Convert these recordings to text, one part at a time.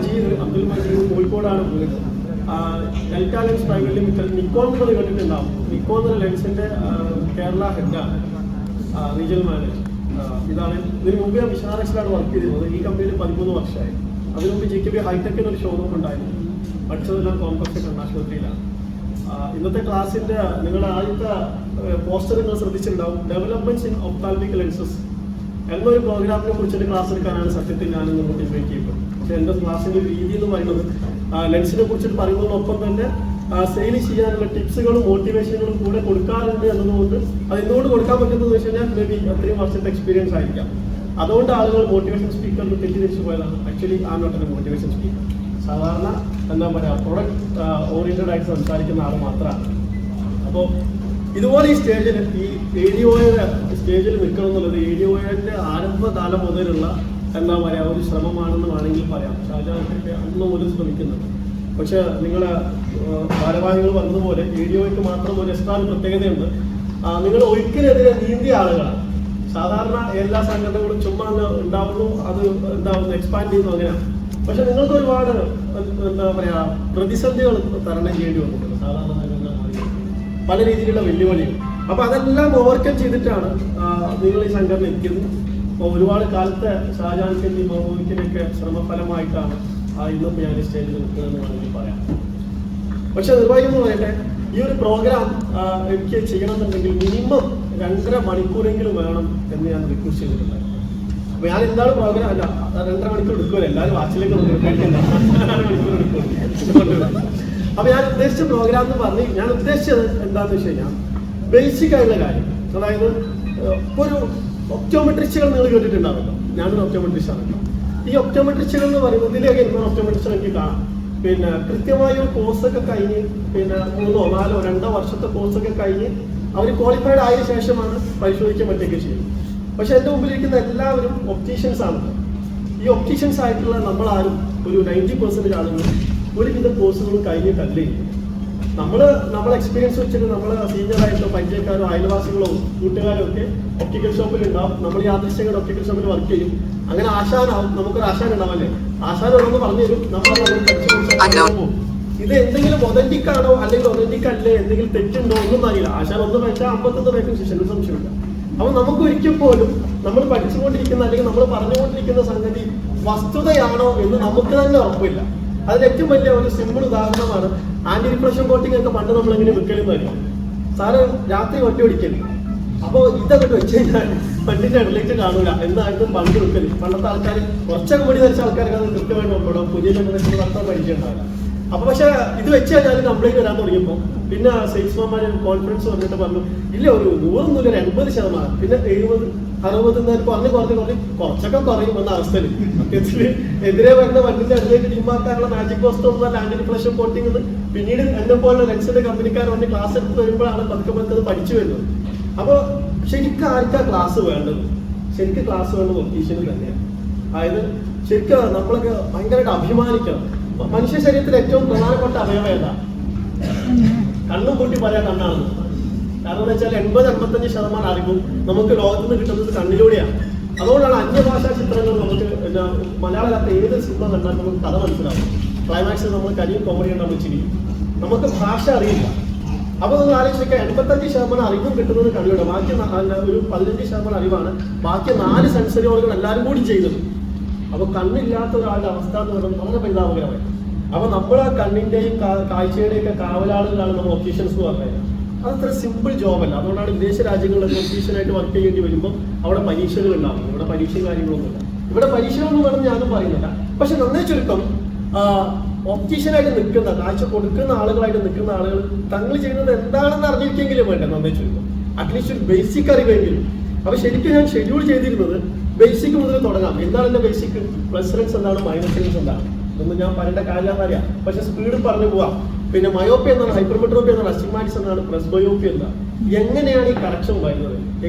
അബ്ദുൽ മജീദ് കോഴിക്കോടാണ് പോയത്. Delta lens private limited Nikon എന്ന് കേട്ടിട്ടുണ്ടാവും. നിക്കോൺ എന്ന ലെൻസിന്റെ കേരള ഹെഡാണ്, റീജിയണൽ മാനേജർ. ഇതാണ്. ഇതിന് മുമ്പ് ഞാൻ വിശാലക്സിലാണ് വർക്ക് ചെയ്തിരുന്നത്. ഈ കമ്പനിയിൽ 13 വർഷമായി. അതിനു മുമ്പ് JKB ഹൈടെക്കിന് ഒരു ഷോറൂം ഉണ്ടായിരുന്നു. പഠിച്ചതെല്ലാം കോംപ്ലക്സ് കണ്ണാശുപത്രിയിലാണ്. ഇന്നത്തെ ക്ലാസ്സിന്റെ നിങ്ങളുടെ ആദ്യത്തെ പോസ്റ്റർ നിങ്ങൾ ശ്രദ്ധിച്ചിട്ടുണ്ടാവും. ഡെവലപ്മെന്റ്സ് ഇൻ ഒപ്താൽമിക് ലെൻസസ് എന്നൊരു പ്രോഗ്രാമിനെ കുറിച്ചൊരു ക്ലാസ് എടുക്കാനാണ് സത്യത്തിൽ ഞാൻ ഇന്ന് ഇൻവൈറ്റ് ചെയ്യുന്നത്. പക്ഷേ എൻ്റെ ക്ലാസ്സിൻ്റെ രീതി എന്ന് പറയുന്നത് ലെൻസിനെ കുറിച്ചിട്ട് പറയുന്നതിനൊപ്പം തന്നെ സെയിൽ ചെയ്യാനുള്ള ടിപ്സുകളും മോട്ടിവേഷനുകളും കൂടെ കൊടുക്കാറുണ്ട് എന്നതുകൊണ്ട് അത് എന്തുകൊണ്ട് കൊടുക്കാൻ പറ്റുന്നത് വെച്ച് കഴിഞ്ഞാൽ മേ ബി അത്രയും വർഷത്തെ എക്സ്പീരിയൻസ് ആയിരിക്കാം. അതുകൊണ്ട് ആളുകൾ മോട്ടിവേഷൻ സ്പീക്കറിന് തെറ്റിദ്ധരിച്ചു പോയതാണ്. ആക്ച്വലി ആ നോട്ട് മോട്ടിവേഷൻ സ്പീക്കർ സാധാരണ എന്താ പറയുക പ്രൊഡക്റ്റ് ഓറിയന്റഡ് ആയിട്ട് സംസാരിക്കുന്ന ആൾ മാത്രമാണ്. അപ്പോൾ ഇതുപോലെ ഈ സ്റ്റേജിൽ ഈ ADOയുടെ സ്റ്റേജിൽ നിൽക്കണം എന്നുള്ളത് ADOയുടെ ആരംഭകാലം മുതലുള്ള എന്താ പറയുക ഒരു ശ്രമമാണെന്ന് വേണമെങ്കിൽ പറയാം. ഷാജഹാനൊക്കെ അന്ന് മുതൽ ശ്രമിക്കുന്നുണ്ട്. പക്ഷെ നിങ്ങളെ ഭാരവാഹികൾ പറഞ്ഞതുപോലെ ADOയ്ക്ക് മാത്രം ഒരു എക്സ്ട്രാ പ്രത്യേകതയുണ്ട്. നിങ്ങൾ ഒഴുക്കിനെതിരെ നീന്തിയ ആളുകളാണ്. സാധാരണ എല്ലാ സംഘടനകളും ചുമ്മാ ഉണ്ടാവുന്നു, അത് എന്താവുന്നു, എക്സ്പാൻഡ് ചെയ്യുന്നു, അങ്ങനെയാണ്. പക്ഷെ നിങ്ങൾക്ക് ഒരുപാട് എന്താ പറയുക പ്രതിസന്ധികൾ തരണം ചെയ്യേണ്ടി വന്നിട്ടുണ്ട് സാധാരണ സംഘടനകൾ, പല രീതിയിലുള്ള വെല്ലുവിളികൾ. അപ്പൊ അതെല്ലാം ഓവർകം ചെയ്തിട്ടാണ് നിങ്ങൾ ഈ സംഘടന എത്തിയത്. അപ്പോൾ ഒരുപാട് കാലത്തെ ഷാജഹാൻസിന്റെയും മഹബൂബിന്റെയൊക്കെ ശ്രമഫലമായിട്ടാണ് ഇന്നിപ്പോൾ ഞാൻ സ്റ്റേജിൽ നിൽക്കുന്നതെന്ന് വേണമെങ്കിൽ പറയാം. പക്ഷെ നിർഭാഗ്യം എന്ന് പറയട്ടെ, ഈ ഒരു പ്രോഗ്രാം എനിക്ക് ചെയ്യണമെന്നുണ്ടെങ്കിൽ മിനിമം 2.5 മണിക്കൂറെങ്കിലും വേണം എന്ന് ഞാൻ റിക്വസ്റ്റ് ചെയ്തിട്ടുണ്ട്. അപ്പൊ ഞാൻ എന്താണ് പ്രോഗ്രാം അല്ല 2.5 മണിക്കൂർ എടുക്കുമല്ലോ, എല്ലാവരും വാച്ചിലേക്ക് 2 മണിക്കൂർ എടുക്കും. അപ്പൊ ഞാൻ ഉദ്ദേശിച്ച പ്രോഗ്രാം എന്ന് പറഞ്ഞ് ഞാൻ ഉദ്ദേശിച്ചത് എന്താന്ന് വെച്ച് കഴിഞ്ഞാൽ ബേസിക് ആയിട്ടുള്ള കാര്യം. അതായത് ഒരു ഒപ്റ്റോമെട്രിസ്റ്റുകൾ നിങ്ങൾ കേട്ടിട്ടുണ്ടാവല്ലോ. ഞാനൊരു ഒപ്റ്റോമെട്രിസ്റ്റ് ആണല്ലോ. ഈ ഒപ്റ്റോമെട്രിസ്റ്റുകൾ എന്ന് പറയുന്നത് ഇതിലേക്ക് ഇന്നൊരു ഒപ്റ്റോമെട്രിസ്റ്റ് എനിക്ക് കാണാം. പിന്നെ കൃത്യമായ ഒരു കോഴ്സൊക്കെ കഴിഞ്ഞ് 3 or 4 വർഷത്തെ കോഴ്സൊക്കെ കഴിഞ്ഞ് അവർ ക്വാളിഫൈഡ് ആയ ശേഷമാണ് പരിശോധിക്കാൻ പറ്റുകയൊക്കെ ചെയ്യുന്നത്. പക്ഷെ എൻ്റെ മുമ്പിലിരിക്കുന്ന എല്ലാവരും ഒപ്റ്റീഷ്യൻസ് ആണ്. ഈ ഒപ്റ്റീഷ്യൻസ് ആയിട്ടുള്ള നമ്മളാരും ഒരു 90% ആളുകൾ ഒരുവിധ കോഴ്സുകളും കഴിഞ്ഞിട്ടല്ലേ. നമ്മളെ എക്സ്പീരിയൻസ് വെച്ചിട്ട് നമ്മളെ സീനിയറായിട്ടോ പരിചയക്കാരോ അയൽവാസികളോ കൂട്ടുകാരോ ഒക്കെ ഒപ്റ്റിക്കൽ ഷോപ്പിൽ ഉണ്ടാവും. നമ്മൾ യാദൃശ്ചികയുടെ ഒപ്റ്റിക്കൽ ഷോപ്പിൽ വർക്ക് ചെയ്യും. അങ്ങനെ ആശാനാവും. നമുക്കൊരു ആശാൻ ഉണ്ടാവല്ലേ, ആശാനോടൊന്ന് പറഞ്ഞു തരും. നമ്മൾ ഇത് എന്തെങ്കിലും ഒതന്റിക് ആണോ അല്ലെങ്കിൽ ഒതന്റിക് അല്ലേ, എന്തെങ്കിലും തെറ്റുണ്ടോ ഒന്നും അറിയില്ല. ആശാൻ ഒന്ന് പഠിച്ചാൽ 51 പേർക്കും ശിക്ഷ സംശയമില്ല. അപ്പൊ നമുക്ക് ഒരിക്കൽ പോലും നമ്മൾ പഠിച്ചുകൊണ്ടിരിക്കുന്ന അല്ലെങ്കിൽ നമ്മൾ പറഞ്ഞുകൊണ്ടിരിക്കുന്ന സംഗതി വസ്തുതയാണോ എന്ന് നമുക്ക് തന്നെ ഉറപ്പില്ല. അതിന് ഏറ്റവും വലിയ ഒരു സിമ്പിൾ ഉദാഹരണമാണ് ആന്റി റിഫ്ലക്ഷൻ കോട്ടിംഗ് ഒക്കെ പണ്ട് നമ്മൾ എങ്ങനെ വിൽക്കലെന്ന് അറിയാം. സാറ് രാത്രി വണ്ടി ഓടിക്കല്, അപ്പോൾ ഇതൊക്കെ വെച്ച് കഴിഞ്ഞാൽ വണ്ടിന്റെ ഇടയിലേക്ക് കാണൂല എന്നായിരുന്നു പണ്ട് വിൽക്കല്. പണ്ടത്തെ ആൾക്കാർ കുറച്ചൊക്കെ മുടി ധരിച്ച ആൾക്കാർക്ക് അത് കൃത്യമായിട്ട് ഉൾപ്പെടും. പുതിയ ജനറേഷൻ നടത്താൻ പരിചയമുണ്ടാവില്ല. അപ്പൊ പക്ഷെ ഇത് വെച്ച് കഴിഞ്ഞാൽ കംപ്ലൈന്റ് വരാൻ തുടങ്ങിയപ്പോൾ പിന്നെ സെയിൽസ്മാൻമാർ കോൺഫിഡൻസ് വന്നിട്ട് പറഞ്ഞു ഇല്ല ഒരു 100 ഒരു 80%, പിന്നെ 70, 60 പറഞ്ഞ് കുറച്ചൊക്കെ കുറയും എന്ന അവസ്ഥയിൽ സത്യത്തിൽ എതിരെ വരുന്ന വണ്ടിന്റെ അടുത്തേക്ക് ടീമാക്കാനുള്ള മാജിക് പോസ്റ്റ് ഒന്നും ആന്റി റിഫ്ലക്ഷൻ കോട്ടിംഗ് എന്ന് പിന്നീട് എന്നെ പോലുള്ള ലെൻസിന്റെ കമ്പനിക്കാർ വന്ന് ക്ലാസ് എടുത്ത് വരുമ്പോഴാണ് പതുക്കെ പഠിച്ചു വരുന്നത്. അപ്പോൾ ശരിക്കും ആർക്കാ ക്ലാസ് വേണ്ടത്? ശരിക്കും ക്ലാസ് വേണ്ടത് ഒപ്റ്റീഷ്യന് തന്നെയാണ്. അതായത് ശരിക്കും നമ്മളൊക്കെ ഭയങ്കരമായിട്ട് അഭിമാനിക്കണം. മനുഷ്യ ശരീരത്തിൽ ഏറ്റവും പ്രധാനപ്പെട്ട അവയവം ഏതാ? കണ്ണും കൂട്ടി പറയാൻ കണ്ണാണെന്ന്. കാരണം എന്ന് വെച്ചാൽ 80-85% അറിവും നമുക്ക് ലോകത്ത് നിന്ന് കിട്ടുന്നത് കണ്ണിലൂടെയാണ്. അതുകൊണ്ടാണ് അന്യഭാഷാ ചിത്രങ്ങൾ നമുക്ക് മലയാളത്തിലെ ഏത് സിനിമ കണ്ടാൽ നമുക്ക് കഥ മനസ്സിലാവും. ക്ലൈമാക്സിൽ നമ്മൾ കരിയും കോമഡി ഉണ്ടാകുമ്പോൾ ചിരിക്കും. നമുക്ക് ഭാഷ അറിയില്ല. അപ്പൊ നമ്മൾ ആലോചിക്കുക 85% അറിവും കിട്ടുന്നത് കണ്ണിലൂടെ. ബാക്കി ഒരു 15% അറിവാണ് ബാക്കി 4 സെൻസറി ഓർഗൻ എല്ലാവരും കൂടി ചെയ്യുന്നത്. അപ്പൊ കണ്ണില്ലാത്ത ഒരാളുടെ അവസ്ഥ എന്ന് പറയുന്നത് വളരെ പരിതാപകരമായി. അപ്പൊ നമ്മൾ ആ കണ്ണിന്റെയും കാഴ്ചയുടെയും ഒക്കെ കാവലാളുകളാണ് നമ്മൾ ഒപ്റ്റീഷ്യൻസ് എന്ന് പറഞ്ഞത്. അതത്ര സിമ്പിൾ ജോബല്ല. അതുകൊണ്ടാണ് വിദേശ രാജ്യങ്ങളിലൊക്കെ ഒപ്റ്റീഷ്യനായിട്ട് വർക്ക് ചെയ്യേണ്ടി വരുമ്പോൾ അവിടെ പരീക്ഷകൾ ഉണ്ടാവും. ഇവിടെ പരീക്ഷയും കാര്യങ്ങളൊന്നുമില്ല. ഇവിടെ പരീക്ഷകളൊന്നും വേണം ഞാനും പറയുന്നില്ല. പക്ഷെ നന്നേ ചുരുക്കം ഒപ്റ്റീഷ്യനായിട്ട് നിൽക്കുന്ന കാഴ്ച കൊടുക്കുന്ന ആളുകളായിട്ട് നിൽക്കുന്ന ആളുകൾ തങ്ങൾ ചെയ്യുന്നത് എന്താണെന്ന് അറിഞ്ഞിരിക്കെങ്കിലും വേണ്ട. നന്നേ ചുരുക്കം അറ്റ്ലീസ്റ്റ് ഒരു ബേസിക് അറിവെങ്കിലും. അപ്പൊ ശരിക്കും ഞാൻ ഷെഡ്യൂൾ ചെയ്തിരുന്നത് ബേസിക് മുതൽ തുടങ്ങാം. എന്താണ് എൻ്റെ ബേസിക്? പ്ലസ് ലെൻസ് എന്താണ്, മൈനസ് ലെൻസ് എന്താണ് ഇതൊന്നും ഞാൻ പറയേണ്ട കാര്യമെന്ന് അറിയാം. പക്ഷെ സ്പീഡ് പറഞ്ഞു പോവാം. പിന്നെ മയോപ്പി എന്നാണ്, ഹൈപ്പർമെട്രോപ്പി എന്നാണ്, അസ്റ്റിഗ്മാറ്റിസ് എന്നാണ്, പ്രസ്ബയോപ്പി എന്താണ്, എങ്ങനെയാണ് ഈ കറക്ഷൻ വരുന്നത്,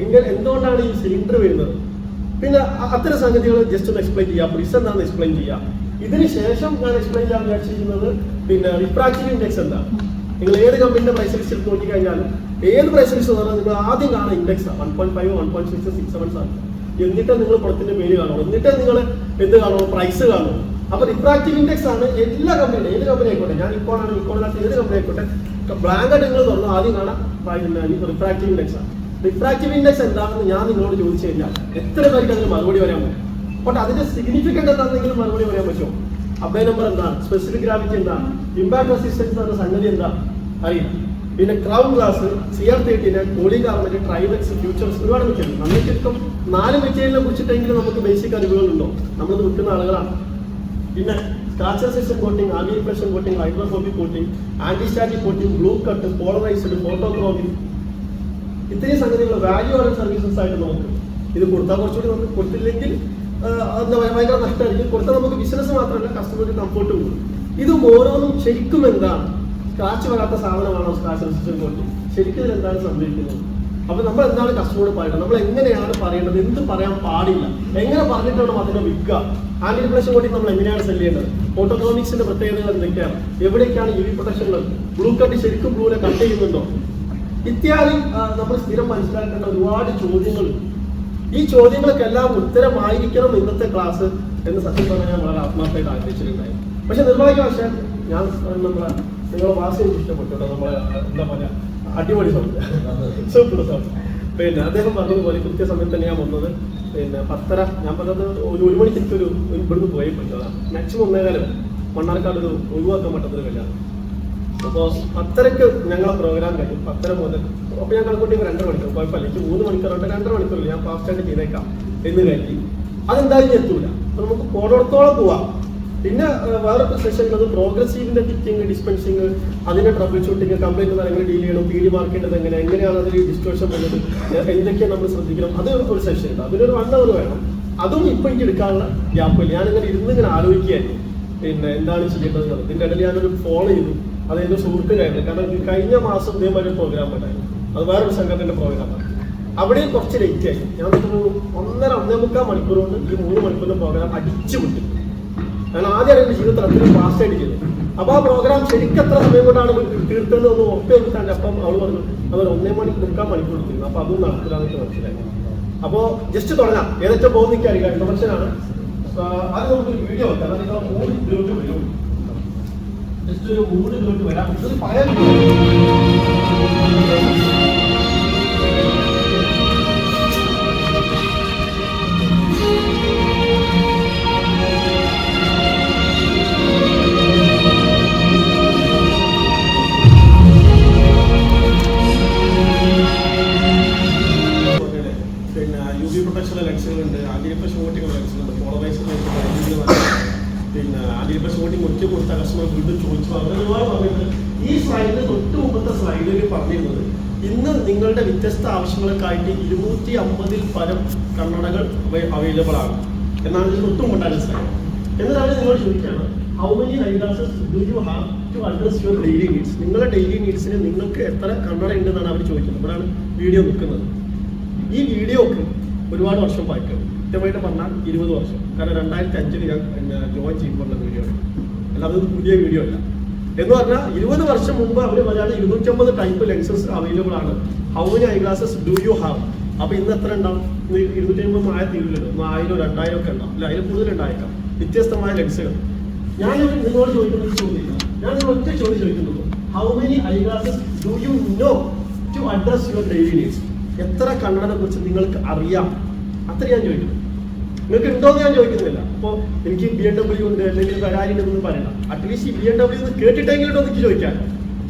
എന്തുകൊണ്ടാണ് ഈ സിലിണ്ടർ വരുന്നത്, പിന്നെ അത്തരം സംഗതികൾ ജസ്റ്റ് ഒന്ന് എക്സ്പ്ലെയിൻ ചെയ്യാം. പ്രിസ് എന്താണെന്ന് എക്സ്പ്ലെയിൻ ചെയ്യാം. ഇതിന് ശേഷം ഞാൻ എക്സ്പ്ലെയിൻ ചെയ്യാൻ വിചാരിച്ചിരിക്കുന്നത് പിന്നെ റിഫ്രാക്റ്റീവ് ഇൻഡെക്സ് എന്താണ്. നിങ്ങൾ ഏത് കമ്പനിയുടെ പ്രൈസ് ലിസ്റ്റ് എടുത്ത് നോക്കിക്കഴിഞ്ഞാലും ഏത് പ്രൈസ് ലിസ്റ്റ് പറഞ്ഞാൽ നിങ്ങൾ ആദ്യം കാണുന്ന ഇൻഡെക്സ് 1.5, 1.6, 6, 7 എന്നിട്ട് നിങ്ങൾ പ്രൊഡക്റ്റിന്റെ പേര് കാണുമോ, എന്നിട്ട് നിങ്ങൾ എന്ത് കാണുമോ, പ്രൈസ് കാണുമോ. അപ്പൊ റിഫ്രാക്റ്റീവ് ഇൻഡെക്സ് ആണ് എല്ലാ കമ്പനിയും, ഏത് കമ്പനി ആയിക്കോട്ടെ, ഞാൻ നിക്കോണാണ്, നിക്കോണിനകത്ത് ഏത് കമ്പനി ആയിക്കോട്ടെ, ബ്രാൻഡ് നിങ്ങൾ തുറന്നു ആദ്യം കാണാൻ റിഫ്രാക്റ്റീവ് ഇൻഡെക്സ് ആണ്. റിഫ്രാക്റ്റീവ് ഇൻഡെക്സ് എന്താണെന്ന് ഞാൻ നിങ്ങളോട് ചോദിച്ചു കഴിഞ്ഞാൽ എത്ര പേർക്ക് അതിന് മറുപടി പറയാൻ പറ്റും? അപ്പോൾ അതിന്റെ സിഗ്നിഫിക്കന്റ് എന്താണെന്നെങ്കിലും മറുപടി പറയാൻ പറ്റുമോ? അബേ നമ്പർ എന്താണ്, സ്പെസിഫിക് ഗ്രാവിറ്റി എന്താണ്, ഇമ്പാക്ട് റെസിസ്റ്റൻസ് എന്ന സംഗതി എന്താ അറിയില്ല. പിന്നെ ക്രൗൺ ഗ്ലാസ്, CR39, പോളികാർബണേറ്റ്, ട്രൈബെക്സ്, ഫ്യൂച്ചർസ്, ഒരുപാട് മെറ്റീരിയൽ. നമ്മൾ ചുരുക്കം 4 മെറ്റീരിയലിനെ കുറിച്ചിട്ടെങ്കിലും നമുക്ക് ബേസിക് അറിവുകളുണ്ടോ? നമ്മളത് വിൽക്കുന്ന ആളുകളാണ്. പിന്നെ scratch resistant coating, anti reflection coating, hydrophobic coating, anti static coating, blue cut, polarised, photochromic, ഇത്രയും സംഗതികൾ വാല്യൂ ആഡ് സർവീസസ് ആയിട്ട് നമുക്ക് ഇത് കൊടുത്താൽ കുറച്ചുകൂടി നമുക്ക് കൊടുത്തില്ലെങ്കിൽ എന്താ പറയുക ഭയങ്കര നഷ്ടമായിരിക്കും. കൊടുത്താൽ നമുക്ക് ബിസിനസ് മാത്രമല്ല കസ്റ്റമർക്ക് കംഫർട്ട് കൂടും. ഇതും ഓരോന്നും ശരിക്കും എന്താണ്, സ്ക്രാച്ച് വരാത്ത സാധനമാണോ സ്ക്രാച്ച് റെസിസ്റ്റന്റ് കോട്ടിംഗ്? ശരിക്കും ഇതിൽ എന്താണ് സംഭവിക്കുന്നത്? അപ്പൊ നമ്മൾ എന്താണ് കസ്റ്റമറോട് പറയേണ്ടത്, നമ്മൾ എങ്ങനെയാണ് പറയേണ്ടത്, എന്ത് പറയാൻ പാടില്ല, എങ്ങനെ പറഞ്ഞിട്ടാണ് അതിനെ വിൽക്കുക, ആന്റി റിഫ്ലക്ഷൻ കോട്ടിംഗ് നമ്മൾ എങ്ങനെയാണ് സെല് ചെയ്യേണ്ടത്, ഫോട്ടോക്രോമിക്സിന്റെ പ്രത്യേകതകൾ എന്തൊക്കെയാണ്, എവിടേക്കാണ് UV പ്രൊട്ടക്ഷൻ ഉള്ളത്, ബ്ലൂ കട്ട് ശരിക്കും ബ്ലൂനെ കട്ട് ചെയ്യുന്നുണ്ടോ, ഇത്യാദി നമ്മൾ സ്ഥിരം മനസ്സിലാക്കേണ്ട ഒരുപാട് ചോദ്യങ്ങളുണ്ട്. ഈ ചോദ്യങ്ങൾക്കെല്ലാം ഉത്തരമായിരിക്കണം ഇന്നത്തെ ക്ലാസ് എന്ന് സത്യം പറഞ്ഞാൽ ഞാൻ വളരെ ആത്മാർത്ഥമായിട്ട് ആഗ്രഹിച്ചിട്ടുണ്ടായിരുന്നു. പക്ഷെ നിർഭാഗ്യവശാൽ ഞാൻ നിങ്ങളെ വാസി എനിക്ക് ഇഷ്ടപ്പെട്ടു കേട്ടോ. നമ്മളെ എന്താ പറയുക, അടിപൊളി സൗണ്ട്, സൂപ്പർ സൗണ്ട്. പിന്നെ അദ്ദേഹം പറഞ്ഞതുപോലെ കൃത്യസമയത്ത് തന്നെ ഞാൻ വന്നത്. പിന്നെ 10:30, ഞാൻ പറഞ്ഞത് ഒരു മണിക്ക് എനിക്കൊരു ഇവിടുന്ന് പോയി പറ്റുന്നതാണ്. മാക്സിമം 1:15 മണ്ണാർക്കാട് ഒരു ഒഴിവാക്കാൻ പറ്റത്തൊരു കല്യാണം. അപ്പോൾ 10:30 ഞങ്ങളെ പ്രോഗ്രാം കഴിയും. 10:30 മുതൽ അപ്പോൾ ഞാൻ കണക്കൂട്ടി 2 മണിക്കൂർ കുഴപ്പമില്ല, എനിക്ക് 3 മണിക്കൂറുണ്ട്, 2 മണിക്കൂറിൽ ഞാൻ ഫാസ്റ്റായിട്ട് ചെയ്തേക്കാം എന്ന് കരുതി. അതെന്തായാലും എത്തൂല. അപ്പോൾ നമുക്ക് പോടത്തോളം പോവാം. പിന്നെ വേറൊരു സെഷൻ ഉള്ളത് പ്രോഗ്രസീവിന്റെ ഫിറ്റിംഗ്, ഡിസ്പെൻസിങ്, അതിന്റെ ട്രബിൾ ഷൂട്ടിങ്, കംപ്ലൈന്റ് എങ്ങനെ ഡീൽ ചെയ്യണം, PD മാർക്കേണ്ടത് എങ്ങനെയാണ് അതിൽ ഡിസ്റ്റോർഷൻ വരുന്നത്, എന്തൊക്കെയാണ് നമ്മൾ ശ്രദ്ധിക്കണം, അത് ഒരു സെഷൻ ഉണ്ട്. അതിനൊരു 1 hour വേണം. അതും ഇപ്പം എനിക്ക് എടുക്കാനുള്ള ഗ്യാപ്പില്ല. ഞാനിങ്ങനെ ഇങ്ങനെ ആലോചിക്കുകയായിരുന്നു പിന്നെ എന്താണ് ചെയ്യേണ്ടത്. ഇതിൻ്റെ ഇടയിൽ ഞാനൊരു ഫോളോ ചെയ്തു. അത് എൻ്റെ സുഹൃത്തുക്കായിരുന്നു. കാരണം കഴിഞ്ഞ മാസം ഇതേമാതിരി ഒരു പ്രോഗ്രാം ഉണ്ടായിരുന്നു. അത് വേറൊരു സംഘത്തിന്റെ പ്രോഗ്രാമാണ്. അവിടെ കുറച്ച് ലേറ്റ് ആയി. ഞാൻ ഒരു 1.5-1.25 മണിക്കൂർ കൊണ്ട് ഈ 3 മണിക്കൂറിന്റെ പ്രോഗ്രാം അടിച്ചു വിട്ടു. കാരണം ആദ്യം എൻ്റെ ജീവിതത്തിൽ അത്രയും ഫാസ്റ്റായിട്ട് ചെയ്തു. അപ്പോൾ ആ പ്രോഗ്രാം ശരിക്കും എത്ര സമയം കൊണ്ടാണ് തീർത്തതെന്ന് ഒന്ന് ഒപ്പിയെടുത്താണ്ട് അപ്പം അവൾ പറഞ്ഞു അവർ 1.25 മണിക്കൂർ എടുത്തിരുന്നു. അപ്പോൾ അതും നടക്കില്ലാന്നൊക്കെ മനസ്സിലായി. അപ്പോൾ ജസ്റ്റ് തുടങ്ങാം. ഏതൊക്കെ പോകുന്ന എനിക്കറിയില്ല, ഇൻട്രൊഡക്ഷനാണ്. അത് നമുക്കൊരു വീഡിയോ വെക്കാം. അതായത് മൂഡ് വരും, ജസ്റ്റ് ഒരു മൂഡിലോട്ട് വരാം. ഇതൊരു പഴയ പിന്നെ UV പ്രൊട്ടക്ഷനുള്ള ലെൻസുകളുണ്ട്, ആന്റി റിഫ്ലക്ഷൻ കോട്ടിംഗ് ലെൻസുകളുണ്ട്, പോളറൈസർ പിന്നെ ആന്റി റിഫ്ലക്ഷൻ കോട്ടിംഗ് ഒറ്റ കൊടുത്ത കസ്റ്റമർ വീണ്ടും ചോദിച്ചു. അങ്ങനെ ഒരുപാട് പറഞ്ഞിട്ട് ഈ സ്ലൈഡിൽ തൊട്ട് മുമ്പത്തെ സ്ലൈഡിൽ പറഞ്ഞിരുന്നത് ഇന്ന് നിങ്ങളുടെ വ്യത്യസ്ത ആവശ്യങ്ങൾക്കായിട്ട് 250-ൽ പരം കണ്ണടകൾ അവൈലബിൾ ആണ് എന്നാണ് ഇതിൽ തൊട്ട് മുമ്പുണ്ടായ സ്ലൈഡ്. എന്നതാണ് നിങ്ങളോട് ചോദിക്കുകയാണ്, how many eye glasses do you have to address your daily needs? നിങ്ങളുടെ ഡെയിലി നീഡ്സിന് നിങ്ങൾക്ക് എത്ര കണ്ണട ഉണ്ടെന്നാണ് അവർ ചോദിക്കുന്നത്. ഇവിടെയാണ് വീഡിയോ നിൽക്കുന്നത്. ഈ വീഡിയോക്ക് ഒരുപാട് വർഷം പഴക്കം, കൃത്യമായിട്ട് പറഞ്ഞാൽ 20 വർഷം. കാരണം 2005 ഞാൻ ജോയിൻ ചെയ്യുമ്പോഴുള്ള വീഡിയോ ആണ്, അല്ലാതെ ഇത് പുതിയ വീഡിയോ അല്ല. എന്ന് പറഞ്ഞാൽ 20 വർഷം മുമ്പ് അവർ പറയാതെ 250 ടൈപ്പ് ലെൻസസ് അവൈലബിൾ ആണ്. How many eye glasses do you have? അപ്പോൾ ഇന്ന് എത്ര ഉണ്ടാവും? 250 ആയ തീരുള്ളൂ. 1000, 2000 ഒക്കെ ഉണ്ടാവും, അല്ല അതിൽ കൂടുതൽ ഉണ്ടായേക്കാം. വ്യത്യസ്തമായ ലെൻസുകൾ. ഞാൻ നിങ്ങളോട് ചോദിക്കുന്നത് ചോദ്യമില്ല, ഞാൻ നിങ്ങൾ ഒറ്റ ചോദ്യം ചോദിക്കുന്നത്, how many eye glasses do you know to address your daily needs? എത്ര കണ്ണടനെ കുറിച്ച് നിങ്ങൾക്ക് അറിയാം? അത്ര ഞാൻ ചോദിക്കുന്നു. നിങ്ങൾക്ക് ഉണ്ടോയെന്ന് ഞാൻ ചോദിക്കുന്നില്ല. അപ്പോൾ എനിക്ക് BMW ഉണ്ട് അല്ലെങ്കിൽ Ferrari ഉണ്ടെന്നൊന്നും പറയണ്ട. അറ്റ്ലീസ്റ്റ് ഈ BMW കേട്ടിട്ടെങ്കിലും എനിക്ക് ചോദിക്കാം.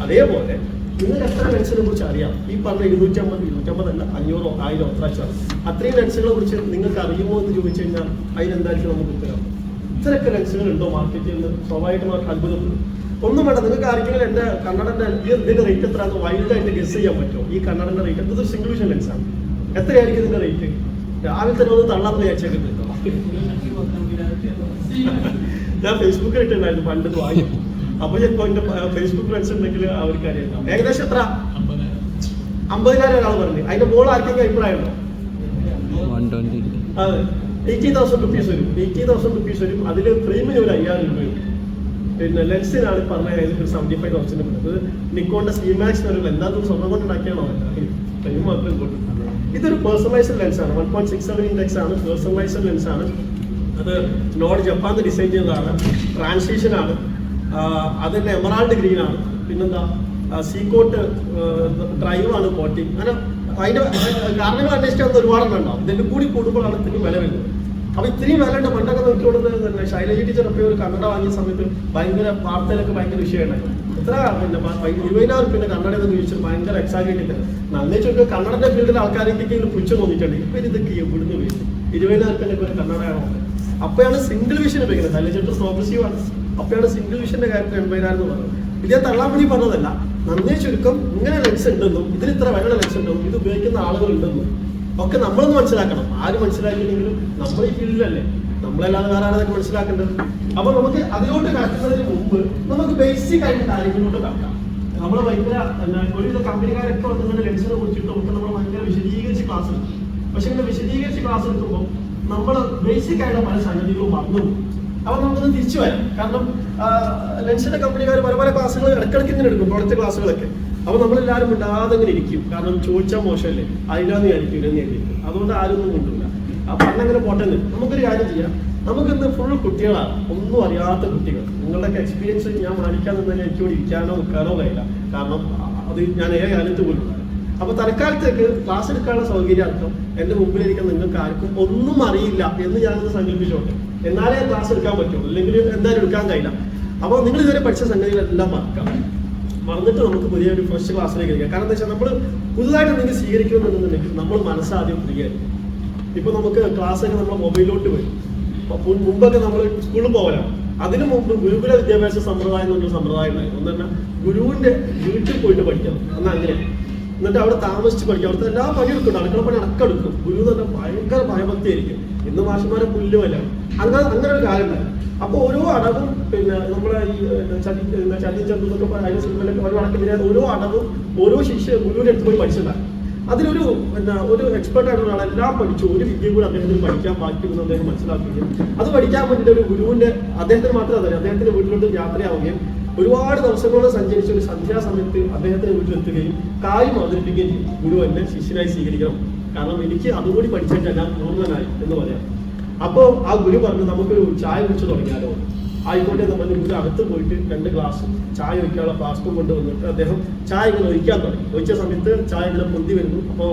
അതേപോലെ നിങ്ങൾക്ക് എത്ര ലെൻസിനെ കുറിച്ച് അറിയാം? ഈ പറഞ്ഞ 250 അല്ല, 500, 1000 എത്ര അത്രയും ലെൻസുകളെ കുറിച്ച് നിങ്ങൾക്ക് അറിയുമോ എന്ന് ചോദിച്ചു കഴിഞ്ഞാൽ അതിനെന്തായിരിക്കും നമുക്ക് ഉത്തരം? ഇത്രയൊക്കെ ലെൻസുകൾ ഉണ്ടോ മാർക്കറ്റിൽ നിന്ന്? സ്വാഭാവികമായിട്ട് അത്ഭുതപ്പെടും. ഒന്നും വേണ്ട, നിങ്ങൾക്ക് ആർക്കെങ്കിലും എൻ്റെ കണ്ണടൻ്റെ ഇതിൻ്റെ റേറ്റ് എത്രയാണെന്ന് വൈൽഡായിട്ട് ഗസ് ചെയ്യാൻ പറ്റുമോ? ഈ കണ്ണടൻ്റെ റേറ്റ് ഇതൊരു സിംഗിൾ വിഷൻ ലെൻസാണ്. എത്രയായിരിക്കും ഇതിൻ്റെ റേറ്റ്? രാവിലെ തന്നെ ഒന്ന് തള്ളാന്ന് വിചാരിച്ചേക്കുന്നത്. ഞാൻ ഫേസ്ബുക്കിൽ ഇട്ടുണ്ടായിരുന്നു പണ്ട് വാങ്ങി. അപ്പോൾ ചിലപ്പോൾ എൻ്റെ ഫേസ്ബുക്ക് ഫ്രണ്ട്സ് ഉണ്ടെങ്കിൽ അവർക്ക് അറിയാം. ഏകദേശം എത്ര? 50,000 ഒരാൾ പറഞ്ഞു. അതിന്റെ ബോൾ ആർക്കെങ്കിലും അഭിപ്രായം ഉണ്ടോ? അതെ, 80,000 റുപ്പീസ് വരും. 80,000 റുപ്പീസ് വരും. അതിൽ ഫ്രെയിമിന് ഒരു 5,000 രൂപ വരും. പിന്നെ ലെൻസിനാണ് പറഞ്ഞ ഒരു 75,000 കൊടുത്തത്. നിക്കോണിന്റെ CMAX എന്താണെന്ന് സ്വർണ്ണം കൊണ്ട് ഉണ്ടാക്കിയാണോ? ഫ്രെയിം മാത്രം കൊടുക്കും. ഇതൊരു പേഴ്സണലൈസ്ഡ് ലെൻസാണ്. 1.67 ഇൻഡെക്സ് ആണ്, പേഴ്സണലൈസ്ഡ് ലെൻസാണ്. അത് നോഡ് ജപ്പാൻ ഡിസൈൻ ചെയ്തതാണ്, ട്രാൻസിഷനാണ്, അതിൻ്റെ എമറാൾഡ് ഗ്രീനാണ്, പിന്നെന്താ സീക്കോട്ട് ഡ്രൈവാണ് കോട്ടിങ്. അങ്ങനെ അതിൻ്റെ കാരണങ്ങൾ അന്വേഷിക്കാൻ ഒരുപാടെണ്ണം ഉണ്ടാവും. ഇതിൻ്റെ കൂടി കൂടുമ്പോഴാണ് ഇത്രയും വില വരുന്നത്. അപ്പോൾ ഇത്രയും വില ഉണ്ട്. പണ്ടൊക്കെ നോക്കിക്കൊണ്ടത് തന്നെ ശൈലജ ടീച്ചർ ഇപ്പോൾ ഒരു കന്നഡ വാങ്ങിയ സമയത്ത് ഭയങ്കര വാർത്തയിലൊക്കെ ഭയങ്കര വിഷയമുണ്ടായിരുന്നു. എത്ര പിന്നെ 20,000 റുപ്യ കന്നഡ എന്ന് ചോദിച്ചാൽ ഭയങ്കര എക്സാക്റ്റ് ഇല്ല. നന്നേ ചോദിച്ചാൽ കന്നഡൻ്റെ ഫീൽഡിൽ ആൾക്കാരെങ്കിലും പുച്ഛം തോന്നിയിട്ടുണ്ട്. ഇപ്പം ഇതൊക്കെ ഇവിടുന്ന് പോയിട്ട് 20,000 റുപ്യൻ്റെ ഒരു കന്നഡയാണോ? അപ്പോഴാണ് സിംഗിൾ വിഷൻ ഉപയോഗിക്കുന്നത്. ശൈലജ ടീച്ചർ പ്രോഗ്രസീവ് ആണ്. അപ്പോഴാണ് സിംഗിൾ വിഷൻ്റെ കാര്യത്തിൽ 80,000 എന്ന് പറയുന്നത്. ഇത് ഞാൻ തള്ളാൻ വേണ്ടി പറഞ്ഞതല്ല. നന്നേ ചുരുക്കം ഇങ്ങനെ ലെൻസ് ഉണ്ടെന്നും ഇതിന് ഇത്ര വില ലെൻസ് ഉണ്ടെന്നും ഇത് ഉപയോഗിക്കുന്ന ആളുകൾ ഉണ്ടെന്നും ഒക്കെ നമ്മളൊന്ന് മനസ്സിലാക്കണം. ആര് മനസ്സിലാക്കിയില്ലെങ്കിലും നമ്മൾ ഈ ഫീൽഡിലല്ലേ, നമ്മളല്ലാതെ വേറെ ആരതൊക്കെ മനസ്സിലാക്കേണ്ടത്. അപ്പോൾ നമുക്ക് അതിലോട്ട് കടക്കുന്നതിന് മുമ്പ് നമുക്ക് ബേസിക് ആയിട്ട് കാര്യങ്ങളിലോട്ട് കടക്കാം. നമ്മൾ ഭയങ്കര ഒരുവിധ കമ്പനിക്കാരൊക്കെ വന്നിട്ട് ലെൻസിനെ കുറിച്ചിട്ട് നമുക്ക് നമ്മൾ ഭയങ്കര വിശദീകരിച്ച് ക്ലാസ് എടുക്കും. പക്ഷെ ഇങ്ങനെ വിശദീകരിച്ച് ക്ലാസ് എടുക്കുമ്പോൾ നമ്മൾ ബേസിക് ആയിട്ട് പല സംഗതികളും മറന്നു പോകും. അപ്പോൾ നമുക്കൊന്ന് തിരിച്ചു വരാം. കാരണം ലെൻസിന്റെ കമ്പനിക്കാർ പല പല ക്ലാസ്സുകൾ ഇടയ്ക്കിടയ്ക്ക് ഇങ്ങനെ എടുക്കും, പ്രൊഡക്റ്റ് ക്ലാസ്സുകളൊക്കെ. അപ്പോൾ നമ്മളെല്ലാവരും ഇണ്ടാതെ ഇങ്ങനെ ഇരിക്കും. കാരണം ചോദിച്ചാൽ മോശമല്ലേ, അതിലാന്ന് ആയിരിക്കും ഇല്ലെന്ന് എഴുതിയിട്ട്. അതുകൊണ്ട് ആരും ഒന്നും കൊണ്ടില്ല. അപ്പോൾ അന്നങ്ങനെ പോട്ടെ. നമുക്കൊരു കാര്യം ചെയ്യാം. നമുക്കിന്ന് ഫുൾ കുട്ടികളാണ്, ഒന്നും അറിയാത്ത കുട്ടികൾ. നിങ്ങളുടെയൊക്കെ എക്സ്പീരിയൻസ് ഞാൻ മാനിക്കാൻ നിന്നാൽ എനിക്കിവിടെ ഇരിക്കാനോ നിൽക്കാനോ കഴിയില്ല. കാരണം അത് ഞാൻ ഏറെ കാലത്ത് പോലും. അപ്പോൾ തൽക്കാലത്തേക്ക് ക്ലാസ് എടുക്കാനുള്ള സൗകര്യാർത്ഥം എൻ്റെ മുമ്പിലിരിക്കുന്ന നിങ്ങൾക്ക് ആർക്കും ഒന്നും അറിയില്ല എന്ന് ഞാനൊന്ന് സങ്കല്പിച്ചോട്ടെ. എന്നാലേ ക്ലാസ് എടുക്കാൻ പറ്റുള്ളൂ, അല്ലെങ്കിൽ എന്തായാലും എടുക്കാൻ കഴിയില്ല. അപ്പോൾ നിങ്ങൾ ഇതുവരെ പഠിച്ച സംഗതികളെല്ലാം മറന്നിട്ട് നമുക്ക് പുതിയൊരു ഫ്രഷ് ക്ലാസ്സിലേക്ക് ഇരിക്കാം. കാരണം എന്താ വെച്ചാൽ നമ്മൾ പുതുതായിട്ട് എന്തെങ്കിലും സ്വീകരിക്കണമെന്നുണ്ടെങ്കിൽ നമ്മൾ മനസ്സാദ്യം ഫ്രീ ആയിരിക്കും. ഇപ്പോൾ നമുക്ക് ക്ലാസ്സൊക്കെ നമ്മൾ മൊബൈലിലോട്ട് വരും. മുമ്പൊക്കെ നമ്മൾ സ്കൂളിൽ പോകലാണ്. അതിനു മുമ്പ് ഗുരുകുല വിദ്യാഭ്യാസ സമ്പ്രദായം എന്നൊരു സമ്പ്രദായം ഉണ്ടായിരുന്നു. എന്ന് പറഞ്ഞാൽ ഗുരുവിൻ്റെ വീട്ടിൽ പോയിട്ട് പഠിക്കണം. എന്നാൽ അങ്ങനെ എന്നിട്ട് അവിടെ താമസിച്ച് പഠിക്കും. അവിടുത്തെ എല്ലാ പണിയെടുക്കും, അടുക്കള പണി അടക്കെടുക്കും. ഗുരു എന്ന് പറഞ്ഞാൽ ഭയങ്കര ഭയഭക്തിയായിരിക്കും. ഇന്ന് മാഷന്മാരെ പുല്ലുമല്ല. അങ്ങനെ ഒരു കാര്യം ഉണ്ടായിരുന്നു. അപ്പോൾ ഓരോ അടവും പിന്നെ നമ്മളെ ഈ ചതി ചന്തൊക്കെ അതിന് സിനിമയിലൊക്കെ ഓരോ അടക്കം വരാതെ ഓരോ അടവും ഓരോ ശിഷ്യ ഗുരുവിൻ്റെ അടുത്ത് പോയി പഠിച്ചിട്ടുണ്ടാകും. അതിലൊരു ഒരു എക്സ്പെർട്ട് ആയിട്ടുള്ള ആളെല്ലാം പഠിച്ചു. ഒരു വിദ്യ കൂടി അദ്ദേഹത്തിന് പഠിക്കാൻ ബാക്കിയെന്ന് അദ്ദേഹം മനസ്സിലാക്കുകയും അത് പഠിക്കാൻ വേണ്ടിയിട്ട് ഒരു ഗുരുവിൻ്റെ അദ്ദേഹത്തിന് മാത്രമേ അറിയാം. അദ്ദേഹത്തിൻ്റെ വീട്ടിലോട്ട് യാത്രയാവുകയും ഒരുപാട് ദിവസങ്ങളോട് സഞ്ചരിച്ച ഒരു സന്ധ്യാസമയത്ത് അദ്ദേഹത്തിന് വീട്ടിലെത്തുകയും കാര്യം അവതരിപ്പിക്കുകയും ചെയ്യും. ഗുരു എന്നെ ശിഷ്യനായി സ്വീകരിക്കണം, കാരണം എനിക്ക് അതുകൂടി പഠിച്ചിട്ട് ഞാൻ പൂർണ്ണനായി എന്ന് പറയാം. അപ്പോൾ ആ ഗുരു പറഞ്ഞു നമുക്കൊരു ചായ കുടിച്ച് തുടങ്ങിയാലോ. ആയിക്കോട്ടെ നമ്മൾ ഗുരു അകത്ത് പോയിട്ട് 2 ഗ്ലാസ് ചായ ഒഴിക്കാനുള്ള ഫ്ലാസ്കും കൊണ്ടുവന്നിട്ട് അദ്ദേഹം ചായ ഇങ്ങനെ ഒഴിക്കാൻ തുടങ്ങി. ഒഴിച്ച സമയത്ത് ചായ ഇങ്ങനെ പൊന്തി വരുന്നു. അപ്പോൾ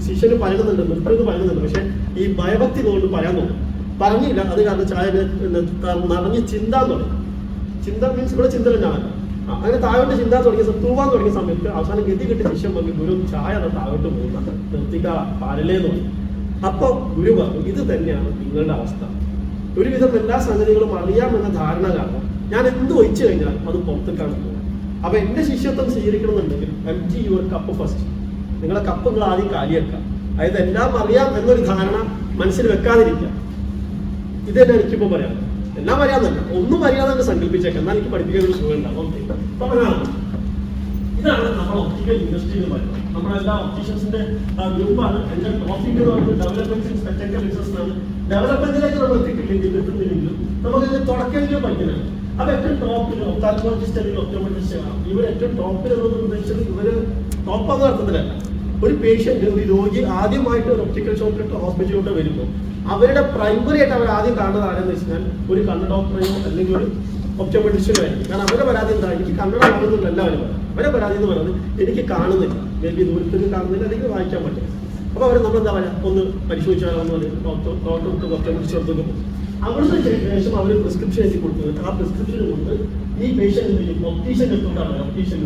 ശിഷ്യന് പറയുന്നുണ്ട്, നിർത്തുന്നത് പറയുന്നുണ്ട്. പക്ഷെ ഈ ഭയഭക്തി കൊണ്ട് പറയാൻ തോന്നും, പറഞ്ഞില്ല. അത് കാരണം ചായ നിറഞ്ഞ് ചിന്താൻ തുടങ്ങി. ചിന്ത മീൻസ് ഇവിടെ ചിന്ത തന്നെയാണ്. അങ്ങനെ താഴോട്ട് ചിന്താൻ തുടങ്ങിയ തൂവാൻ തുടങ്ങിയ സമയത്ത് അവസാനം ഗതി കിട്ടിയ ശിഷ്യൻ പറഞ്ഞു ഗുരു ചായ താഴോട്ട് പോകുന്ന നിർത്തിക്കാ പാരലേന്ന് പറഞ്ഞു. അപ്പോൾ ഗുരു പറഞ്ഞു ഇത് തന്നെയാണ് നിങ്ങളുടെ അവസ്ഥ. ഒരുവിധം എല്ലാ സംഗതികളും അറിയാമെന്ന ധാരണ കാരണം ഞാൻ എന്ത് ഒഴിച്ചു കഴിഞ്ഞാൽ അത് പുറത്തേക്കാണ് പോകുന്നത്. അപ്പോൾ എൻ്റെ ശിഷ്യത്വം സ്വീകരിക്കണമെന്നുണ്ടെങ്കിൽ എംപ്റ്റി യുവർ കപ്പ് ഫസ്റ്റ്. നിങ്ങളെ കപ്പ് നിങ്ങൾ ആദ്യം കാലിയാക്കുക. അതായത് എല്ലാം അറിയാം എന്നൊരു ധാരണ മനസ്സിൽ വെക്കാതിരിക്കുക. ഇത് തന്നെ എനിക്കിപ്പോൾ പറയാം. എല്ലാം അറിയാമെന്നല്ല, ഒന്നും അറിയാതെ സങ്കല്പിച്ചേക്കാം. എന്നാൽ എനിക്ക് പഠിപ്പിക്കാൻ ഒരു സുഖം ഉണ്ടാവും. ഇതാണ് നമ്മൾ ഒപ്റ്റിക്കൽ ഇൻഡസ്ട്രി എന്ന് പറയുന്നത്. നമ്മളെല്ലാ ഒപ്റ്റീഷ്യൻസിന്റെ ഗ്രൂപ്പാണ്. എൻ്റെ ടോപ്പിക് എന്ന് പറയുന്നത് ഡെവലപ്മെന്റ് ഇൻ സ്പെക്ടക്കൽ ലെൻസസ് ആണ്. ഡെവലപ്മെന്റിലേക്ക് നമ്മൾ എത്തിക്കില്ലെങ്കിലും നമുക്ക് ഇതിന്റെ തുടക്കമെങ്കിലും പഠിക്കണം. അത് ഏറ്റവും ടോപ്പിൽ ഒപ്താൽമോളജിസ്റ്റ് അല്ലെങ്കിൽ ഒപ്റ്റോമെട്രിസ്റ്റ് ആണ്. ഇവർ ഏറ്റവും ടോപ്പിൽ എന്നത് ഉദ്ദേശിച്ചത് ഇവര് ടോപ്പ് അർത്ഥത്തിലല്ല. ഒരു പേഷ്യന്റ്, ഒരു രോഗി ആദ്യമായിട്ട് ഒരു ഒപ്റ്റിക്കൽ ഷോപ്പിലോട്ട് ഹോസ്പിറ്റലിലോട്ട് വരുമ്പോൾ അവരുടെ പ്രൈമറി ആയിട്ട് അവർ ആദ്യം കാണുന്നത് ആരെന്ന് വെച്ചാൽ ഒരു കണ്ണ് ഡോക്ടറെയോ അല്ലെങ്കിൽ ഒരു ഒപ്റ്റോമെട്രിസ്റ്റിനോ ആയിരിക്കും. കാരണം അവരുടെ പരാതി എന്താ, എനിക്ക് കണ്ണട കാണുന്നില്ല. എല്ലാവരും അവരുടെ പരാതി എന്ന് പറയുന്നത് എനിക്ക് കാണുന്നില്ല, മേ ബി ദൂരത്തേക്ക് കാണുന്നില്ല, അല്ലെങ്കിൽ വായിക്കാൻ പറ്റും. അപ്പോൾ അവർ നമ്മളെന്താ പറയുക, ഒന്ന് പരിശോധിച്ചാലോ എന്ന് പറയും. ഡോക്ടർക്ക് ഒപ്റ്റോമെട്രിസ്റ്റ് അടുത്തൊക്കെ പോകും. അവിടുത്തെ ശേഷം അവർ പ്രിസ്ക്രിപ്ഷൻ എഴുതി കൊടുക്കുന്നത് ആ പ്രിസ്ക്രിപ്ഷൻ കൊണ്ട് ഈ പേഷ്യന്റ് എന്ത് ചെയ്യും, ഒപ്റ്റീഷ്യൻ എടുത്തുകൊണ്ടാണ്. ഒപ്റ്റീഷ്യൻ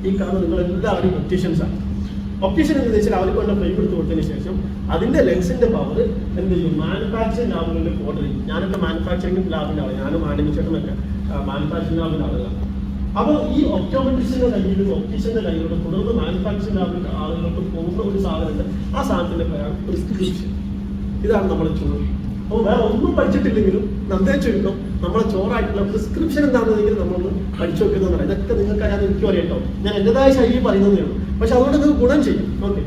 ഈ കാണുന്ന നിങ്ങൾ എല്ലാവരും ഒപ്റ്റീഷ്യൻസാണ്. ഒപ്റ്റീഷ്യൻ എന്ന് വെച്ചാൽ അവർക്ക് വേണ്ട ഫ്രെയിം എടുത്ത് കൊടുത്തതിന് ശേഷം അതിന്റെ ലെൻസിന്റെ പവർ എന്ത് ചെയ്യും, മാനുഫാക്ചറിംഗ് ലാബുകളിൽ ഓർഡർ ചെയ്യും. ഞാനൊക്കെ മാനുഫാക്ചറിംഗ് ലാബിൻ്റെ ആളാണ്, ഞാനും മാനുഫാക്ചറിംഗ് മാനുഫാക്ചറിംഗ് ലാബിൻ്റെ ആളുകളാണ്. അപ്പോൾ ഈ ഒപ്റ്റോമെട്രിസ്റ്റിന്റെ കയ്യിലും ഒപ്റ്റീഷ്യന്റെ കയ്യിലും തുടർന്ന് മാനുഫാക്ചറിംഗ് ലാബിന്റെ ആളുകൾക്ക് പോകുന്ന ഒരു സാധനമുണ്ട്. ആ സാധനത്തിന്റെ പേരാണ് പ്രിസ്ക്രിപ്ഷൻ. ഇതാണ് നമ്മുടെ ചോറ്. അപ്പോൾ വേറെ ഒന്നും പഠിച്ചിട്ടില്ലെങ്കിലും നന്നേ ചുരുക്കം നമ്മളെ ചോറായിട്ടുള്ള പ്രിസ്ക്രിപ്ഷൻ എന്താണെന്നെങ്കിലും നമ്മളൊന്ന് പഠിച്ചു വെക്കുന്നതാണ്. ഇതൊക്കെ നിങ്ങൾക്ക് അറിയാതെ എനിക്കും അറിയാട്ടോ. ഞാൻ എൻ്റെതായ ശൈലി പറയുന്നതേ ഉള്ളൂ. പക്ഷെ അതുകൊണ്ട് നിങ്ങൾക്ക് ഗുണം ചെയ്യും. ഓക്കെ,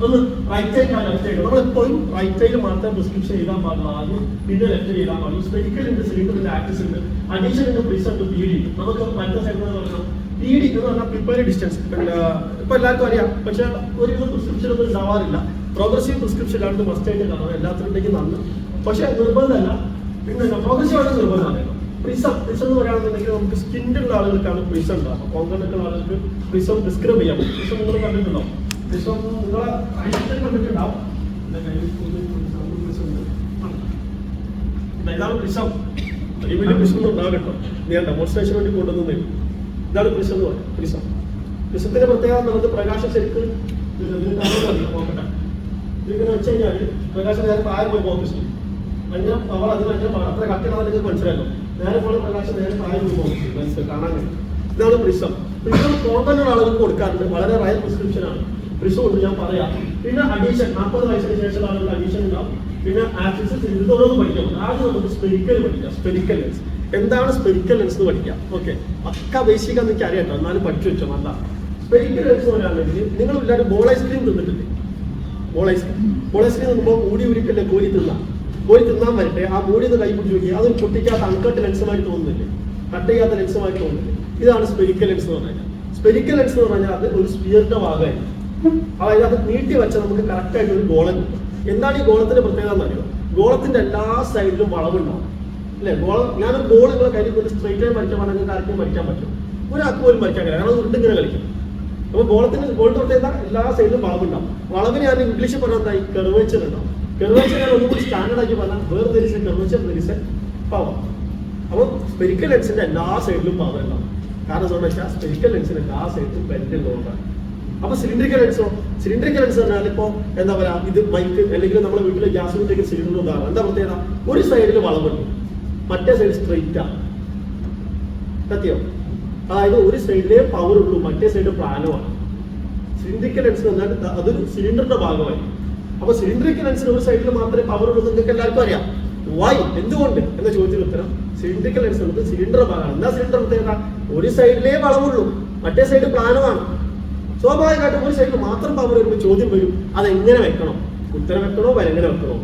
ഒന്ന് റൈറ്റ് സൈഡ് ലെഫ്റ്റ് സൈഡ്. നമ്മളെപ്പോഴും റൈറ്റ് സൈഡ് മാത്രം പ്രിസ്ക്രിപ്ഷൻ എഴുതാൻ പാടില്ല, ആദ്യം പിന്നെ ലെഫ്റ്റ് ചെയ്താൽ പാടില്ല. സ്പെരിക്കൽ ഉണ്ട്, സിലിണ്ടറിന്റെ ആക്സിസ് ഉണ്ട്, അഡീഷൻ ഉണ്ട്, പ്രിസം ഉണ്ട്, പി ഡി. നമുക്ക് മറ്റേ സൈഡ് എന്ന് പറഞ്ഞാൽ പി ഡി എന്ന് പറഞ്ഞാൽ പ്രിപ്പയർ ഡിസ്റ്റൻസ്. ഇപ്പൊ എല്ലാവർക്കും അറിയാം, പക്ഷെ ഒരു പ്രിസ്ക്രിപ്ഷൻ ഒന്നും ഉണ്ടാവാറില്ല. പ്രോഗ്രസീവ് പ്രിസ്ക്രിപ്ഷൻ രണ്ട് മസ്റ്റ് ആയിട്ട് കാണാം. എല്ലാത്തിനുണ്ടെങ്കിൽ നന്ന് പക്ഷെ നിർബന്ധമല്ല. പിന്നെ പ്രോഗ്രസീവായിട്ട് നിർബന്ധമാണ്. പ്രിസം എന്ന് പറയുകയാണെന്നുണ്ടെങ്കിൽ നമുക്ക് സ്കിന്നിലുള്ള ആളുകൾക്കാണ് പ്രിസം ഉണ്ടാകും. കോങ്കണക്കുള്ള ആളുകൾക്ക് പ്രിസം ഡിസ്ക്രൈബ് ചെയ്യാം. പ്രിസം നിങ്ങൾ കണ്ടിട്ടുണ്ടോ? പ്രിസം നിങ്ങളെ ഐഡിയത്തിൽ കണ്ടിട്ടുണ്ടാവും. ഇതാണ് പ്രിസം. ഈ വലിയ പ്രിസം ഒന്നും ഉണ്ടാവും കേട്ടോ. ഞാൻ ഡെമോൺസ്ട്രേഷൻ വേണ്ടി കൊണ്ടുവന്നേ. ഇതാണ് പ്രിസം എന്ന് പറയുന്നത്. പ്രിസത്തിന്റെ പ്രത്യേകത നമുക്ക് പ്രകാശം ശരിക്കും നോക്കട്ടെ. ഇതിങ്ങനെ വെച്ച് കഴിഞ്ഞാൽ പ്രകാശം നേരെ താഴെ പോയി ഫോക്കസ് ചെയ്യും. അങ്ങനെ അവൾ അതിന് അത്ര കട്ടിയാണ് നിങ്ങൾക്ക് മനസ്സിലായല്ലോ. നേരെ പോലെ പ്രകാശം നേരെ താഴെ പോയി ഫോക്കസ് ചെയ്യും. മനസ്സിലായി കാണാൻ കഴിയും. ഇതാണ് പ്രിസം. പ്രിസം കോമ്പനുള്ള ആളുകൾക്ക് കൊടുക്കാറുണ്ട്. വളരെ റയർ പ്രിസ്ക്രിപ്ഷനാണ്. പ്രിസം കൊണ്ട് ഞാൻ പറയാം. പിന്നെ അഡീഷൻ 40 വയസ്സിന് ശേഷമുള്ള ആളുകൾ അഡീഷൻ ഉണ്ടാവും. പിന്നെ ആക്സിസ് ഇതൊന്നും പഠിക്കാം. ആദ്യം നമുക്ക് സ്പെരിക്കൽ പഠിക്കാം. സ്പെരിക്കൽ ലെൻസ് എന്താണ്? സ്പെരിക്കൽ ലെൻസ് എന്ന് പഠിക്കാം. ഓക്കെ, പക്ക ബേസിക് എനിക്ക് അറിയാട്ടോ, എന്നാലും പഠിച്ചു വെച്ചോ. നല്ല സ്പെരിക്കൽ ലെൻസ് പറയാണെങ്കിൽ നിങ്ങൾ എല്ലാവരും ബോൾ ഐസ്ക്രീം തിന്നിട്ടില്ലേ? ബോൾ ഐസ്ക്രീം തിന്നുമ്പോൾ മൂടി ഉരുക്കല്ലേ കോരി തിന്നാൻ വരട്ടെ. ആ മൂടി ഒന്ന് കൈ പിടിച്ച് നോക്കി, അതൊരു പൊട്ടിക്കാത്ത അൺകട്ട് ലെൻസുമായി തോന്നുന്നില്ലേ? കട്ട് ചെയ്യാത്ത ലെൻസുമായി തോന്നുന്നില്ലേ? ഇതാണ് സ്പെരിക്കൽ ലെൻസ് എന്ന് പറഞ്ഞാൽ. സ്പെരിക്കൽ ലെൻസ് എന്ന് പറഞ്ഞാൽ അത് ഒരു സ്പിയറിന്റെ ഭാഗമായിരിക്കും. അതായത് അത് നീട്ടി വെച്ചാൽ നമുക്ക് കറക്റ്റ് ആയിട്ട് ഒരു ഗോളം കിട്ടും. എന്താണ് ഈ ഗോളത്തിന്റെ പ്രത്യേകത എന്ന് അറിയുമോ? ഗോളത്തിന്റെ എല്ലാ സൈഡിലും വളവുണ്ടാവും അല്ലെ? ഞാനൊരു ഗോൾ നിങ്ങളെ കയ്യിൽ കൊണ്ട് സ്ട്രൈറ്റ് ആയി വരയ്ക്കാൻ പറഞ്ഞാൽ നിങ്ങൾക്ക് ആർക്കും വരയ്ക്കാൻ പറ്റും. ഒരാൾക്ക് പോലും വരയ്ക്കാൻ കഴിയും. കാരണം ഉരുണ്ടിങ്ങനെ കളിക്കും. അപ്പൊ ഗോളത്തിന്റെ പ്രത്യേകത എല്ലാ സൈഡിലും വളവുണ്ടാവും. വളവിന് ഞാൻ ഇംഗ്ലീഷിൽ പറഞ്ഞാൽ എന്തായി? കർവേച്ചർ ഉണ്ടാവും. കർവേച്ചർ ഞാൻ ഒന്നും കൂടി സ്റ്റാൻഡേർഡ് ആക്കി പറഞ്ഞാൽ വേറെ ധരിച്ച കർവേച്ചർ ധരിച്ച പവർ. അപ്പൊ സ്പെരിക്കൽ ലെൻസിന്റെ എല്ലാ സൈഡിലും പവർ ഉണ്ടാവും. കാരണം എന്താണെന്ന് വെച്ചാൽ സ്പെരിക്കൽ ലെൻസിന്റെ എല്ലാ സൈഡിലും ബെൻഡ് ഉള്ളതുകൊണ്ടാണ്. അപ്പൊ സിലിണ്ടറിക്കൽ ലെൻസോ? സിലിണ്ടറിക്കൽ ലെൻസ് പറഞ്ഞാൽ ഇപ്പൊ എന്താ പറയാ, ഇത് മൈക്ക് അല്ലെങ്കിൽ നമ്മുടെ വീട്ടിലെ ഗ്യാസ് കുറ്റിക്ക് സിലിണ്ടർ ഉദാഹരണം. എന്താ പ്രത്യേകത? ഒരു സൈഡിൽ വളവുണ്ട്, മറ്റേ സൈഡ് സ്ട്രെയിറ്റ് ആണ്. സത്യോ? അതായത് ഒരു സൈഡിലേ പവർ ഉള്ളൂ, മറ്റേ സൈഡ് പ്ലാനുമാണ്. സിലിണ്ടറിക്കൽ ലെൻസ് പറഞ്ഞാൽ അതൊരു സിലിണ്ടറിന്റെ ഭാഗമായി. അപ്പൊ സിലിണ്ടറിക്കൽ ലെൻസിന് ഒരു സൈഡിൽ മാത്രമേ പവർ ഉള്ളൂ നിങ്ങൾക്ക് എല്ലാവർക്കും അറിയാം. വൈ, എന്തുകൊണ്ട് എന്ന ചോദ്യത്തിന് ഉത്തരം സിലിണ്ടറിക്കൽ ലെൻസ് എന്നത് സിലിണ്ടർ ഭാഗമാണ്. എന്താ സിലിണ്ടർ പ്രത്യേകത? ഒരു സൈഡിലേ വളവുള്ളൂ, മറ്റേ സൈഡ് പ്ലാനുമാണ്. സ്വാഭാവികമായിട്ടും ഒരു സൈഡിൽ മാത്രം പവർ വരുമ്പോൾ ചോദ്യം വരും, അതെങ്ങനെ വെക്കണം? കുത്തനെ വെക്കണോ വരങ്ങനെ വെക്കണോ?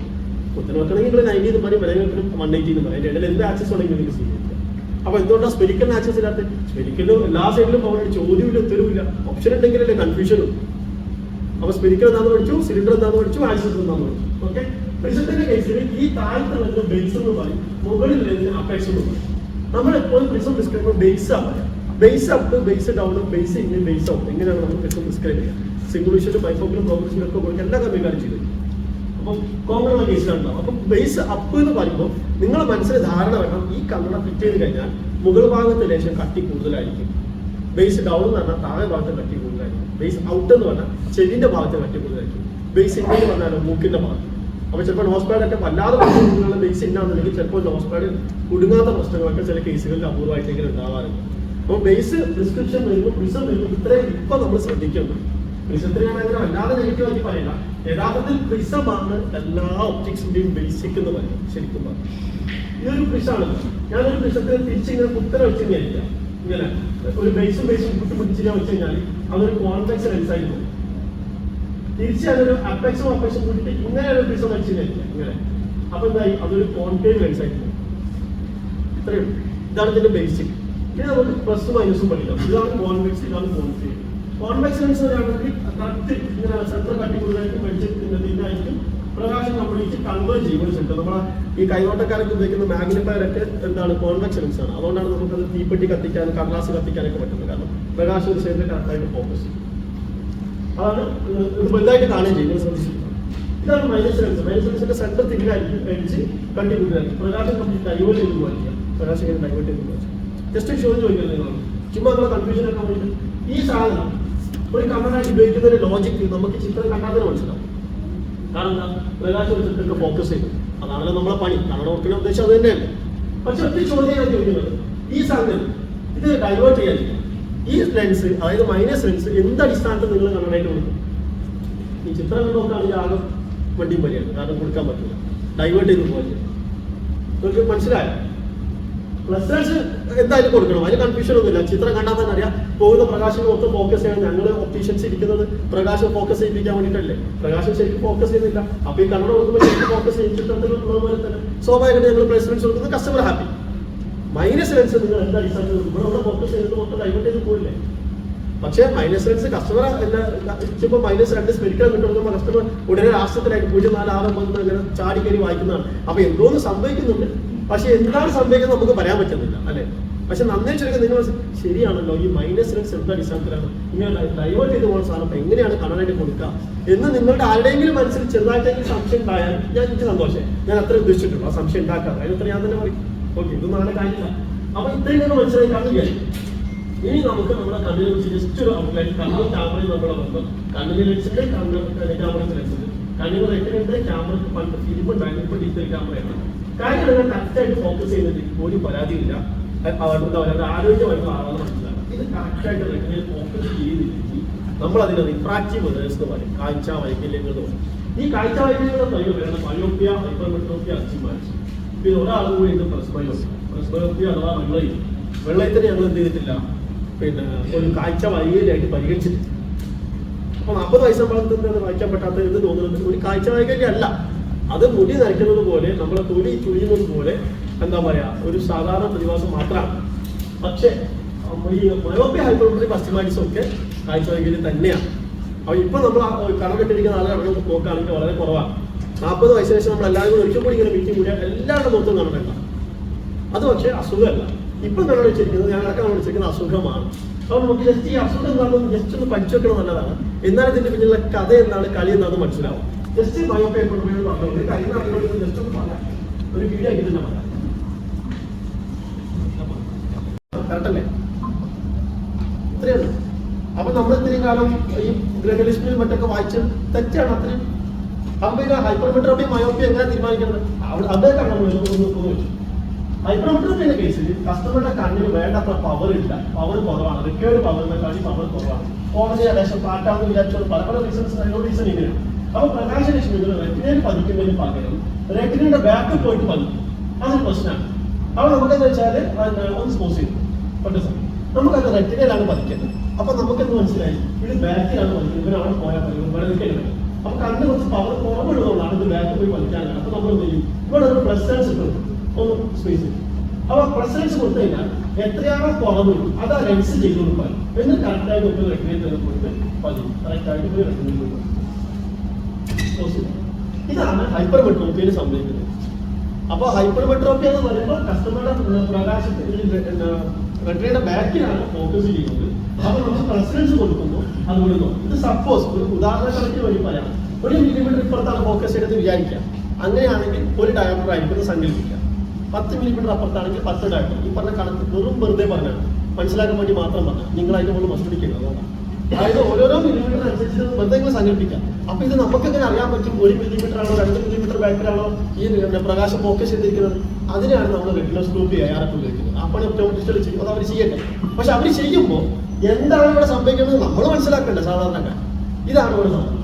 കുത്തനെ വെക്കണമെങ്കിൽ 90 എന്ന് പറയും, വരങ്ങനെ വെക്കണം 180 എന്ന് പറയും. ഇടയിൽ എന്ത് ആക്സസ് ഉണ്ടെങ്കിൽ നിങ്ങൾക്ക് സ്വീകരിക്കാം. അപ്പൊ എന്തുകൊണ്ടാണ് സ്പെരിക്കലിന് ആക്സസ് ഇല്ലാത്ത? സ്പെരിക്കലും എല്ലാ സൈഡിലും പവർ ചോദ്യമില്ല, ഉത്തരവില്ല. ഓപ്ഷൻ ഉണ്ടെങ്കിലല്ലേ കൺഫ്യൂഷനും. അപ്പൊ സ്പെരിക്കൽ എന്താന്ന് പഠിച്ചു, സിലിണ്ടർ എന്താന്ന് പഠിച്ചു, ആക്സസ് എന്താന്ന് പഠിച്ചു. ഓക്കെ, പ്രിസത്തിന്റെ കേസിൽ ഈ താഴത്തുള്ള ബേസ് എന്ന് പറയും, മുകളിൽ അപേക്ഷ എന്ന് പറയും. നമ്മൾ എപ്പോഴും പ്രിസം ഡിസ്ക്രൈബ് ബേസ് ആണ് പറയാം. Base up, base down, base in, base out, എങ്ങനെയാണ് നമ്മൾ പ്രിസം ഡിസ്ക്രൈബ് ചെയ്യുക? സിംഗുലേഷനും ബൈഫോക്കലും പ്രോഗ്രഷനും ഒക്കെ കൊടുക്കുക, എല്ലാ കമ്മിക്കാരും ചെയ്തു. അപ്പം കോമൺ കേസിലുണ്ടാവും. അപ്പം ബേസ് അപ്പ് എന്ന് പറയുമ്പോൾ നിങ്ങളെ മനസ്സിൽ ധാരണ വേണം, ഈ കണ്ണട ഫിറ്റ് ചെയ്ത് കഴിഞ്ഞാൽ മുകൾ ഭാഗത്ത് ലേശം കട്ടി കൂടുതലായിരിക്കും. ബേസ് ഡൗൺ എന്ന് പറഞ്ഞാൽ താഴെ ഭാഗത്ത് കട്ടി കൂടുതലായിരിക്കും. ബേസ് ഔട്ട് എന്ന് പറഞ്ഞാൽ ചെവിന്റെ ഭാഗത്ത് കട്ടി കൂടുതലായിരിക്കും. ബേസ് ഇൻ എന്ന് പറഞ്ഞാൽ മൂക്കിന്റെ ഭാഗത്ത്. അപ്പോൾ ചിലപ്പോൾ നോസ് പാഡൊക്കെ വല്ലാതെ പ്രശ്നങ്ങളുള്ള ബേസ് ഇന്നാണെന്നുണ്ടെങ്കിൽ ചിലപ്പോൾ നോസ് പാഡ് കുടുങ്ങാത്ത പ്രശ്നങ്ങളൊക്കെ ചില കേസുകളിൽ അപൂർവമായിട്ടെങ്കിലും ഉണ്ടാവാറുണ്ട്. അപ്പോൾ ബേസ് പ്രിസ്ക്രിപ്ഷൻ വരുമ്പോൾ പ്രിസം വരുമ്പോൾ ഇത്രയും ഇപ്പം നമ്മൾ ശ്രദ്ധിക്കുന്നു. പ്രിസത്തിന് ഞാൻ അങ്ങനെ വല്ലാതെ നെഗറ്റീവ് ആക്കി പറയില്ല. യഥാർത്ഥത്തിൽ പ്രിസമാണ് എല്ലാ ഒപ്റ്റിക്സിന്റെയും ബേസിക് എന്ന് പറയും. ശരിക്കും പറഞ്ഞു ഇതൊരു പ്രിസാണ്. ഞാനൊരു പ്രിസത്തിന് തിരിച്ചിങ്ങനെ കുത്തനെ വെച്ച് കഴിഞ്ഞാൽ ഇങ്ങനെ ഒരു ബേസും കുട്ടി പിടിച്ച് ഞാൻ വെച്ച് കഴിഞ്ഞാൽ അതൊരു കോൺവെക്സ് ലെൻസ് ആയി പോകും. തിരിച്ച് അതൊരു അപ്പെക്സും കൂട്ടിട്ട് ഇങ്ങനെ ഒരു പ്രിസം വെച്ച് കഴിഞ്ഞാൽ ഇങ്ങനെ, അപ്പൊ എന്തായി? അതൊരു കോൺകേവ് ലെൻസ് ആയി പോകും. ഇത്രയും ഇതാണ് ഇതിന്റെ ബേസിക്. ഇനി നമുക്ക് പ്ലസ് മൈനസും പഠിക്കാം. ഇതാണ് കോൺവെക്സ്, ഇതാണ് കോൺകേവ്. കോൺവെക്സ് ലെൻസ് പറയുകയാണെങ്കിൽ കറക്റ്റ് ഇങ്ങനെ സെൻട്രൽ കട്ടി കൂടുതലായിട്ട് വെച്ചിട്ടുണ്ടായിരിക്കും. പ്രകാശം കംപ്ലീറ്റ് കൺവേർട്ട് ചെയ്യും ഒരു സെൻറ്റർ. നമ്മളെ ഈ കൈനോട്ടക്കാരൊക്കെ ഉപയോഗിക്കുന്ന മാഗ്നിഫയർ ഒക്കെ എന്താണ്? കോൺവെക്സ് ലെൻസ് ആണ്. അതുകൊണ്ടാണ് നമുക്കത് തീപ്പെട്ടി കത്തിക്കാനും കടലാസ് കത്തിക്കാനൊക്കെ പറ്റുന്നത്. കാരണം പ്രകാശം ഒരു സൈഡിൽ കറക്റ്റായിട്ട് ഫോക്കസ് ചെയ്യും. അതാണ് ഇത് വലുതായിട്ട് കാണുകയും ചെയ്യും. ശ്രദ്ധിച്ചിരിക്കുന്നത്. ഇതാണ് മൈനസ് ലെൻസ്. മൈനസ് ലെൻസിന്റെ സെൻറ്റർ തിരികെ കഴിച്ച് കണ്ടി കൂടുതലായിരിക്കും. പ്രകാശം കംപ്ലീറ്റ് ഡൈവേർട്ട് ചെയ്ത് പോകാൻ പ്രകാശം ഇങ്ങനെ ഡൈവേർട്ട് ചെയ്ത് പോകാൻ ജസ്റ്റ് ചോദിക്കുന്നത് നിങ്ങൾ ചുമ്മാ നമ്മളെ കൺഫ്യൂഷൻ ഒക്കെ വേണ്ടി ഈ സാധനം ഒരു കണ്ണാടി ഉപയോഗിക്കുന്നതിന്റെ ലോജിക്ക് നമുക്ക് ചിത്രം കണ്ടാൽ തന്നെ മനസ്സിലാവും. കാരണം എന്താ? പ്രകാശം ഒരു ചിത്രത്തിൽ ഫോക്കസ് ചെയ്യും. അതാണല്ലോ നമ്മളെ പണി. കണ്ണട നോക്കുന്ന ഉദ്ദേശം അത് തന്നെയാണ്. പക്ഷെ ഒറ്റ ചോദ്യമാണ് ചോദിക്കുന്നത്. ഈ സാധനം ഇത് ഡൈവേർട്ട് ചെയ്യാൻ ഈ ലെൻസ്, അതായത് മൈനസ് ലെൻസ് എന്ത് അടിസ്ഥാനത്തിൽ നിങ്ങൾ കണ്ണടയിട്ട് കൊടുക്കും? ഈ ചിത്രം നോക്കുകയാണെങ്കിൽ ആകെ വണ്ടിയും വരികയാണ്. കാരണം കൊടുക്കാൻ പറ്റില്ല, ഡൈവേർട്ട് ചെയ്ത് പോകില്ല. നിങ്ങൾക്ക് മനസ്സിലായോ? പ്ലസ് ലെൻസ് എന്തായാലും കൊടുക്കണം, അതിന് കൺഫ്യൂഷൻ ഒന്നുമില്ല. ചിത്രം കണ്ടാൽ തന്നെ അറിയാം. പോകുന്ന പ്രകാശം മൊത്തം ഫോക്കസ് ചെയ്യണം. ഞങ്ങൾ ഒപ്റ്റീഷ്യൻസ് ഇരിക്കുന്നത് പ്രകാശം ഫോക്കസ് ചെയ്യിപ്പിക്കാൻ വേണ്ടിയിട്ടല്ലേ. പ്രകാശം ശരിക്കും ഫോക്കസ് ചെയ്യുന്നില്ല. അപ്പൊ ഈ കണ്ണട കൊടുക്കുമ്പോൾ ശരിക്കും ഫോക്കസ് ചെയ്യും. ചിത്രത്തിലുള്ളതുപോലെ തന്നെ സ്വാഭാവികമായിട്ട് ഞങ്ങൾ പ്ലസ് ലെൻസ് കൊടുക്കുന്നത് കസ്റ്റമർ ഹാപ്പി. മൈനസ് ലെൻസ് നിങ്ങൾ എന്താ അടിസ്ഥാനത്തിൽ ഇവിടെ ഫോക്കസ് ചെയ്യുന്നത് മൊത്തം ഡൈവേർട്ട് ചെയ്ത് പോയില്ലേ? പക്ഷേ മൈനസ് ലെൻസ് കസ്റ്റമർ ഇപ്പൊ -2 സ്പെരിക്കൽ കിട്ടി കൊടുക്കുമ്പോൾ കസ്റ്റമർ ഉടനെ രാഷ്ട്രത്തിലായിട്ട് 0.4 ഇങ്ങനെ ചാടി കയറി വായിക്കുന്നതാണ്. അപ്പൊ എന്തോന്ന് സംഭവിക്കുന്നുണ്ട്, പക്ഷെ എന്താണ് സംഭവിക്കുന്നത് നമുക്ക് പറയാൻ പറ്റുന്നില്ല അല്ലെ. പക്ഷെ നന്നേ ചുരുക്കം നിങ്ങൾ ശരിയാണല്ലോ, ഈ മൈനസ് ലെൻസ് എന്താ അടിസ്ഥാനത്തിലാണ് ഇങ്ങനെ ഡൈവേർട്ട് ചെയ്ത് പോകുന്ന സാധനം എങ്ങനെയാണ് കണ്ണനായിട്ട് കൊടുക്കുക എന്ന് നിങ്ങളുടെ ആരുടെയെങ്കിലും മനസ്സിൽ ചെറുതായിട്ടെങ്കിലും സംശയം ഉണ്ടായാൽ എനിക്ക് സന്തോഷം. ഞാൻ അത്ര ഉദ്ദേശിച്ചിട്ടുള്ളൂ ആ സംശയം ഉണ്ടാക്കാറ്. അതിനത്ര ഞാൻ തന്നെ പറയും ഓക്കെ ഇതൊന്നും അങ്ങനെ കാര്യമില്ല. അപ്പൊ ഇത്രയും നിങ്ങൾ മനസ്സിലായി കാണുകയായി. ഇനി നമുക്ക് നമ്മുടെ കണ്ണിനെ കുറിച്ച് ജസ്റ്റ് ഒരു ഔട്ട്ലൈൻ. കണ്ണും ക്യാമറയും നമ്മളെ ബന്ധം, കണ്ണിന് ലെൻസിന്റെ ക്യാമറയ്ക്ക് ലെൻസിന്റെ കണ്ണിന് റെറ്റിനുണ്ട്, ക്യാമറയ്ക്ക് പണ്ട് ഫിലിം ഉണ്ടായിരുന്നു, ഇപ്പൊ ഡിജിറ്റൽ ക്യാമറയാണ്. കാര്യം നിങ്ങൾ കറക്റ്റായിട്ട് ഫോക്കസ് ചെയ്യുന്നതിൽ ഒരു പരാതിയില്ല. എന്താ പറയുക, ആരോഗ്യമായിട്ടുള്ള ആളാണ് മനസ്സിലാക്കുക. ഇത് കറക്റ്റായിട്ട് റെറ്റിനയിൽ ഫോക്കസ് ചെയ്തില്ലെങ്കിൽ നമ്മൾ അതിന് റിഫ്രാക്റ്റീവ് എറേഴ്സ് എന്ന് പറയും, കാഴ്ച വൈകല്യങ്ങൾ എന്ന് പറയും. ഈ കാഴ്ച വൈകല്യങ്ങളുടെ തയ്യോ വരുന്ന മയോപ്പിയ, ഹൈപ്പർമെട്രോപ്പിയ, അസ്റ്റിഗ്മാറ്റിസ്. പിന്നെ ഒരാളും കൂടി ഇത് പ്രസ്ബയോപ്പിയ അഥവാ വെള്ളയത്തിന് ഞങ്ങൾ എന്ത് ചെയ്തിട്ടില്ല, പിന്നെ ഒരു കാഴ്ച വൈകല്യമായിട്ട് പരിഗണിച്ചിട്ടില്ല. അപ്പൊ 40 വയസ്സാകുമ്പോഴത്തേക്ക് വായിക്കാൻ പറ്റാത്ത എന്ന് തോന്നുന്നത് ഒരു കാഴ്ച വൈകല്യം അല്ല. അത് മുടി നരയ്ക്കുന്നത് പോലെ, നമ്മളെ തൊലി ചുഴിയുന്നത് പോലെ എന്താ പറയാ, ഒരു സാധാരണ പ്രതിഭാസം മാത്രമാണ്. പക്ഷേ ഈ മയോപ്പിയ, ഹൈപ്പർമെട്രിക്, അസ്റ്റിഗ്മാറ്റിസും ഒക്കെ കാഴ്ച വൈകല്യം തന്നെയാണ്. അപ്പൊ ഇപ്പൊ നമ്മൾ കടം കെട്ടിരിക്കുന്ന ആളുകൾ നോക്കുകയാണെങ്കിൽ വളരെ കുറവാണ്. 40 വയസ്സിന് ശേഷം നമ്മൾ എല്ലാവരും ഒരിക്കൽ കൂടി ഇങ്ങനെ മീറ്റിംഗ് കൂടിയാൽ എല്ലാവരുടെ നോക്കും കാണേണ്ട. അത് പക്ഷേ അസുഖമല്ല. ഇപ്പൊ നമ്മൾ വെച്ചിരിക്കുന്നത്, ഞങ്ങളൊക്കെ നമ്മൾ വെച്ചിരിക്കുന്ന അസുഖമാണ്. അപ്പൊ നമുക്ക് ജസ്റ്റ് ഈ അസുഖം എന്താണെന്ന് ജസ്റ്റ് ഒന്ന് പഠിച്ചു വെക്കണം നല്ലതാണ്. എന്നാൽ ഇതിന്റെ പിന്നിലുള്ള കഥ എന്താണ്, കളി എന്താണെന്ന് മനസ്സിലാവും. ജസ്റ്റ് മയോപ്പിയ ഒരു കാര്യം ജസ്റ്റ് ഒന്ന് പറയാം, ഒരു വീഡിയോ ആക്കി തന്നെ പറയാം. കറക്റ്റല്ലേ? ഇത്രയാണ്. അപ്പൊ നമ്മൾ ഇത്രയും കാലം ഈ ഗ്രഹലിസ്റ്റിൽ മറ്റൊക്കെ വായിച്ച് തെറ്റാണ് അത്രയും. അപ്പൊ പിന്നെ ഹൈപ്പർമെട്രോപ്പി, മയോപ്പിയ എങ്ങനെ തീരുമാനിക്കുന്നത്? അതൊക്കെ നമ്മൾ വെച്ചു. ഹൈപ്പർമെട്രോപ്പിയുടെ കേസിൽ കസ്റ്റമറുടെ കണ്ണിന് വേണ്ടത്ര പവർ ഇല്ല, പവർ കുറവാണ്, റിക്വയർഡ് പവറിനെക്കാളി പവർ കുറവാണ്. ഓൾറെഡി ഏകദേശം പാട്ടാണെന്ന് വിചാരിച്ചത് പല പല റീസൺസ് ഇങ്ങനെയാണ്. അപ്പൊ പ്രകാശരശ്മികൾ റെറ്റിനയിൽ പതിക്കുന്നതിന് പകരം റെറ്റിനയുടെ ബാക്കിൽ പോയിട്ട് പതിക്കും. അതൊരു പ്രശ്നമാണ്. അപ്പൊ നമുക്കെന്ന് വെച്ചാൽ ഒന്ന് സ്പോസ് ചെയ്തു നമുക്കത് റെറ്റിനയിലാണ് പതിക്കുന്നത്. അപ്പൊ നമുക്കെന്ന് മനസ്സിലായി ഇത് ബാക്കിലാണ് പതിക്കുന്നത്, ഇവർ അവിടെ പോയാൽ പതിക്കും, ഇവിടെ നിൽക്കുന്നത്. അപ്പൊ കണ്ണിന് കുറച്ച് പവർ കുറവുള്ളതുകൊണ്ടാണ് ഇത് ബാക്കിൽ പോയി പതിക്കാനാണ്. അപ്പൊ നമ്മൾ എന്ത് ചെയ്യും, ഇവിടെ ഒരു പ്രസൻസ് കിട്ടും, ഒന്ന് സ്പേസ്. അപ്പൊ പ്രസൻസ് കൊടുത്തു കഴിഞ്ഞാൽ എത്രയാണോ കുറവ് അത് ആ ലെൻസ് ചെയ്ത് കൊടുക്കാൻ എന്നിട്ട് കറക്റ്റായിട്ട് ഒരു റെറ്റിനയിൽ പോയിട്ട് പതിക്കും, കറക്റ്റായിട്ട് പോയി റെറ്റിനയിൽ പോയി. ഇതാണ് ഹൈപ്പർമെട്രോപ്പിയയിൽ സംഭവിക്കുന്നത്. അപ്പൊ ഹൈപ്പർമെട്രോപ്പിയ എന്ന് പറയുമ്പോൾ കസ്റ്റമറുടെ പ്രകാശത്തിൽ റെറ്റിനയുടെ ബാക്കിലാണ് ഫോക്കസ് ചെയ്യുന്നത്. അപ്പൊ നമ്മൾ പ്രസൻസ് കൊടുക്കുന്നു, അത് വിടുന്നു. ഇത് സപ്പോസ് ഒരു ഉദാഹരണത്തിന് വേണ്ടി പറയാം, 1 മില്ലിമീറ്റർ ഇപ്പുറത്താണ് ഫോക്കസ് ചെയ്തത് വിചാരിക്കാം. അങ്ങനെയാണെങ്കിൽ ഒരു ഡയോപ്റ്റർ ആയിരിക്കും സങ്കല്പിക്കാം. 10 മില്ലിമീറ്റർ അപ്പുറത്താണെങ്കിൽ 10 ഡയോപ്റ്റർ. ഈ പറഞ്ഞ കണക്ക് വെറുതെ പറഞ്ഞാണ്, മനസ്സിലാക്കാൻ വേണ്ടി മാത്രം പറഞ്ഞു. നിങ്ങൾ അതിന്റെ മുകളിൽ മസ്റ്റിക്കുന്നത് അതുകൊണ്ടാണ്. അതായത് ഓരോരോ മില്ലിമീറ്റർ അനുസരിച്ച് വെറുതെ സങ്കല്പിക്കാം. അപ്പൊ ഇത് നമുക്ക് എങ്ങനെ അറിയാൻ പറ്റും 1 മില്ലിമീറ്റർ ആണോ 2 മില്ലിമീറ്റർ ബാക്കിലാണോ ഈ പ്രകാശം ഫോക്കസ് ചെയ്തിരിക്കുന്നത്? അതിനാണ് നമ്മൾ റെറ്റിനോസ്കോപ്പി ARF ഉപയോഗിക്കുന്നത്. അപ്പോൾ ഒപ്റ്റോമെട്രിസ്റ്റുകൾ ചെയ്യും, അത് അവർ ചെയ്യട്ടെ. പക്ഷെ അവർ ചെയ്യുമ്പോൾ എന്താണ് ഇവിടെ സംഭവിക്കുന്നത് നമ്മൾ മനസ്സിലാക്കണ്ടേ സാധാരണക്കാർ. ഇതാണ് ഇവിടെ സംഭവം.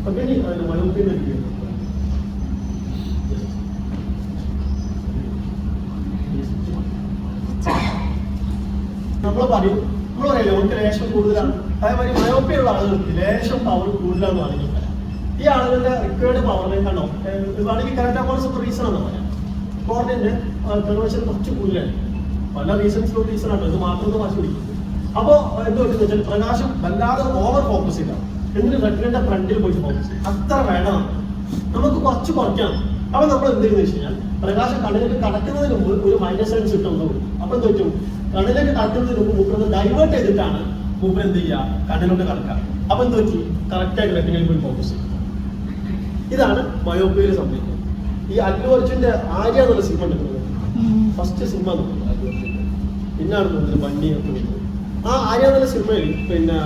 അപ്പൊ ഇനി മയോപ്പിയ നമ്മൾ പറയും, നമ്മൾ പറയില്ല നമുക്ക് ലേശം കൂടുതലാണ്. അതേമാതിരി മയോപ്പിയുള്ള ആളുകൾക്ക് ലേശം പവർ കൂടുതലാണെന്ന് ആണെങ്കിൽ പറയാം. ഈ ആളുകളുടെ റിക്വയർഡ് പവറിലേക്കാണോ വേണമെങ്കിൽ കറക്റ്റ് റീസൺ എന്ന് പറയാം. കോർഡിന്റെ കൺവേർഷൻ കുറച്ച് കൂടുതലാണ്. പല റീസൺസിലുള്ള റീസണാണ്, ഇത് മാത്രം വാശി പിടിക്കും. അപ്പോൾ എന്ത് പറ്റുന്ന വെച്ചാൽ പ്രകാശം വല്ലാതെ ഓവർ ഫോക്കസ് ചെയ്യണം, എന്നിട്ട് റെറ്റിനയുടെ ഫ്രണ്ടിൽ പോയി ഫോക്കസ് ചെയ്യും. അത്ര വേണം, നമുക്ക് കുറച്ച് കുറയ്ക്കണം. അപ്പൊ നമ്മൾ എന്ത് ചെയ്യുന്നത് വെച്ച് കഴിഞ്ഞാൽ പ്രകാശം കണ്ണിലേക്ക് കടക്കുന്നതിന് മുമ്പ് ഒരു മൈനസ് ലെൻസ് ഇട്ടുകൊണ്ട് കൊടുക്കും. അപ്പൊ എന്ത് പറ്റും, കണ്ണിലേക്ക് കടക്കുന്നതിന് മുമ്പ് മൂപ്പറത് ഡൈവേർട്ട് ചെയ്തിട്ടാണ് മൂപ്പർ എന്ത് ചെയ്യുക, കണ്ണിലോട്ട് കടക്കുക. അപ്പൊ എന്ത് പറ്റി, കറക്റ്റായിട്ട് റെറ്റിനയിൽ പോയി ഫോക്കസ് ചെയ്യും. ഇതാണ് മയോപ്പിയയിൽ സംഭവിക്കുന്നത്. ഈ അല്ലു അർജുന്റെ ആര്യ എന്നുള്ള സിനിമ എടുക്കുന്നത് ഫസ്റ്റ് സിനിമ പിന്നാണ് തോന്നുന്നത് വണ്ടിയൊക്കെ വരുന്നത്. ആ ആര്യ എന്നുള്ള സിനിമയിൽ പിന്നെ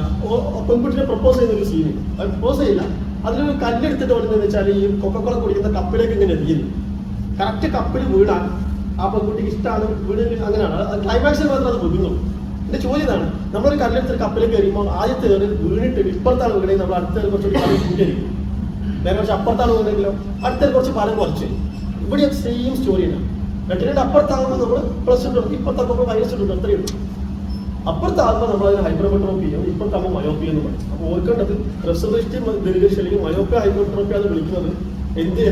പെൺകുട്ടിനെ പ്രപ്പോസ് ചെയ്യുന്ന ഒരു സീന്, അത് പ്രപ്പോസ് ചെയ്യില്ല, അതിലൊരു കല്ലെടുത്തിട്ട് വരുന്നതെന്ന് വെച്ചാൽ ഈ കൊക്കക്കോള കുടിക്കുന്ന കപ്പിലേക്ക് ഇങ്ങനെ എത്തിയത് കറക്റ്റ് കപ്പിൽ വീടാൻ ആ പെൺകുട്ടിക്ക് ഇഷ്ടമാണ്, വീട് അങ്ങനെയാണ്. ക്ലൈമാക്സിൽ മാത്രം അത് വീഴുന്നു. എന്റെ ചോദ്യം ഇതാണ്, നമ്മളൊരു കല്ലെടുത്തൊരു കപ്പിലേക്ക് കയറിയുമ്പോൾ ആദ്യത്തെ കയറി വീണിട്ട് ഇപ്പുറത്താണ് വീണേ, നമ്മൾ അടുത്ത കുറച്ചുകൂടി പാലം കൂട്ടിയായിരിക്കും. നേരെ കുറച്ച് അപ്പുറത്താണ് വീണെങ്കിലോ അടുത്ത കുറച്ച് പാലം കുറച്ച്. ഇവിടെ സെയിം സ്റ്റോറിയാണ്. റെറ്റിനയുടെ അപ്പുറത്താകുമ്പോൾ നമ്മൾ പ്ലസ് ഇട്ടുണ്ട്, ഇപ്പുറത്താകുമ്പോൾ മൈനസ് ഇട്ടുണ്ട്, അത്രയേ ഉള്ളൂ. അപ്പുറത്താകുമ്പോൾ നമ്മൾ അതിന് ഹൈപ്പർമെട്രോപ്പി ചെയ്യും, ഇപ്പുറത്താകുമ്പോൾ മയോപ്പിയ എന്ന് പറയും. അപ്പോൾ ഓർക്കേണ്ടത് ഹ്രസ്വദൃഷ്ടി ദീർഘദൃഷ്ടി അല്ലെങ്കിൽ മയോപ്പിയ ഹൈപ്പർമെട്രോപ്പി അത് വിളിക്കുന്നത്